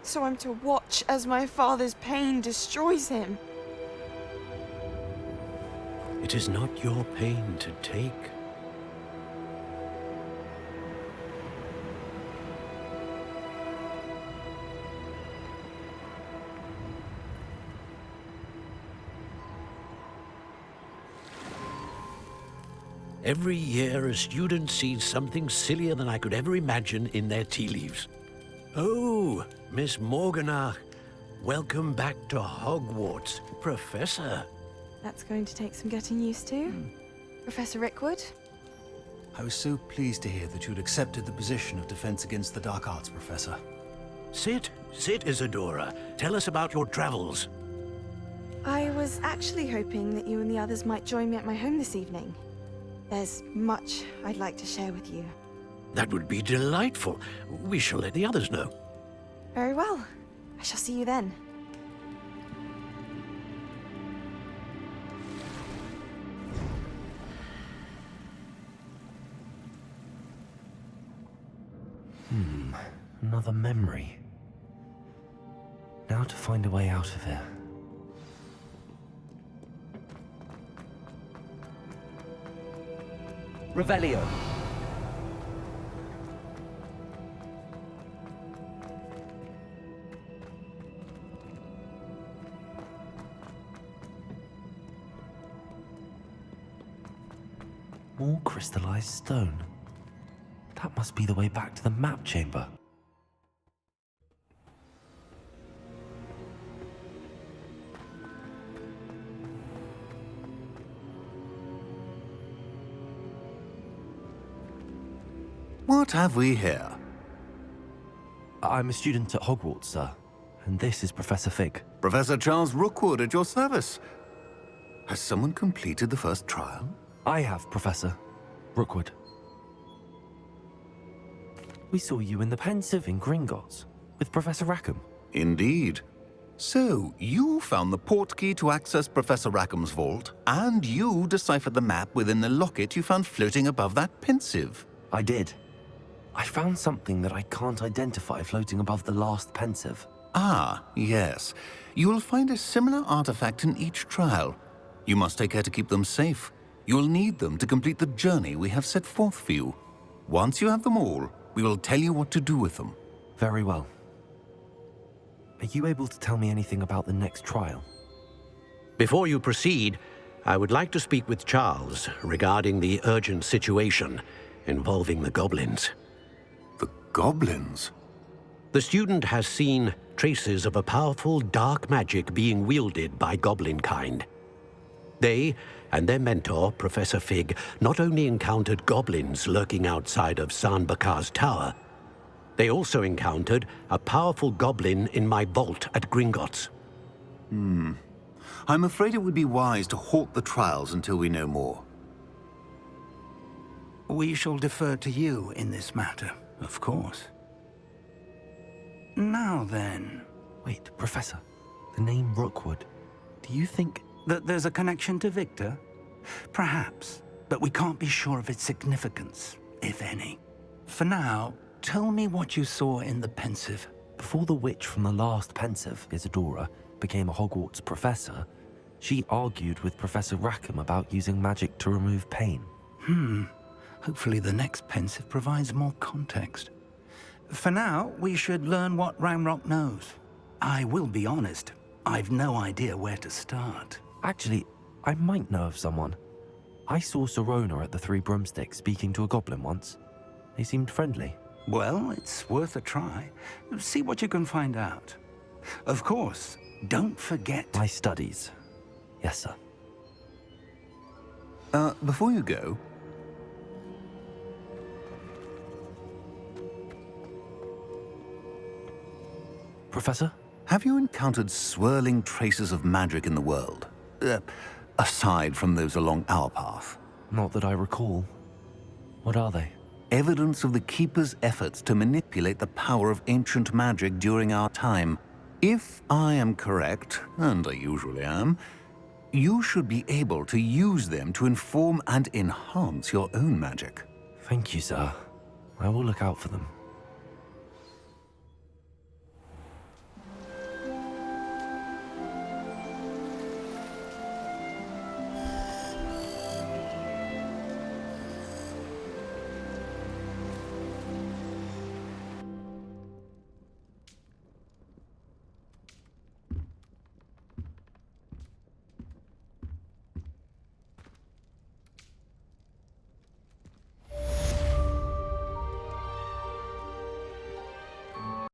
So I'm to watch as my father's pain destroys him. It is not your pain to take. Every year, a student sees something sillier than I could ever imagine in their tea leaves. Oh, Miss Morganach, Welcome back to Hogwarts, Professor. That's going to take some getting used to. Professor Rickwood? I was so pleased to hear that you'd accepted the position of Defense Against the Dark Arts, Professor. Sit, Isadora. Tell us about your travels. I was actually hoping that you and the others might join me at my home this evening. There's much I'd like to share with you. That would be delightful. We shall let the others know. Very well. I shall see you then. Another memory. Now to find a way out of here. Revelio. More crystallized stone. That must be the way back to the map chamber. What have we here? I'm a student at Hogwarts, sir, and this is Professor Fig. Professor Charles Rookwood at your service. Has someone completed the first trial? I have, Professor Rookwood. We saw you in the Pensive in Gringotts with Professor Rackham. Indeed. So, you found the portkey to access Professor Rackham's vault, and you deciphered the map within the locket you found floating above that Pensive. I did. I found something that I can't identify floating above the last Pensive. Ah, yes. You will find a similar artifact in each trial. You must take care to keep them safe. You will need them to complete the journey we have set forth for you. Once you have them all, we will tell you what to do with them. Very well. Are you able to tell me anything about the next trial? Before you proceed, I would like to speak with Charles regarding the urgent situation involving the goblins. The goblins? The student has seen traces of a powerful dark magic being wielded by goblin kind. They and their mentor, Professor Fig, not only encountered goblins lurking outside of Sanbakar's tower, they also encountered a powerful goblin in my vault at Gringotts. I'm afraid it would be wise to halt the trials until we know more. We shall defer to you in this matter, of course. Now then... Wait, Professor. The name Rookwood. Do you think... that there's a connection to Victor? Perhaps, but we can't be sure of its significance, if any. For now, tell me what you saw in the Pensive. Before the witch from the last Pensive, Isadora, became a Hogwarts professor, she argued with Professor Rackham about using magic to remove pain. Hopefully the next Pensive provides more context. For now, we should learn what Ranrock knows. I will be honest, I've no idea where to start. Actually, I might know of someone. I saw Serona at the Three Broomsticks speaking to a goblin once. They seemed friendly. Well, it's worth a try. See what you can find out. Of course, don't forget... my studies. Yes, sir. Before you go... Professor? Have you encountered swirling traces of magic in the world? Aside from those along our path? Not that I recall. What are they? Evidence of the Keeper's efforts to manipulate the power of ancient magic during our time. If I am correct, and I usually am, you should be able to use them to inform and enhance your own magic. Thank you, sir. I will look out for them.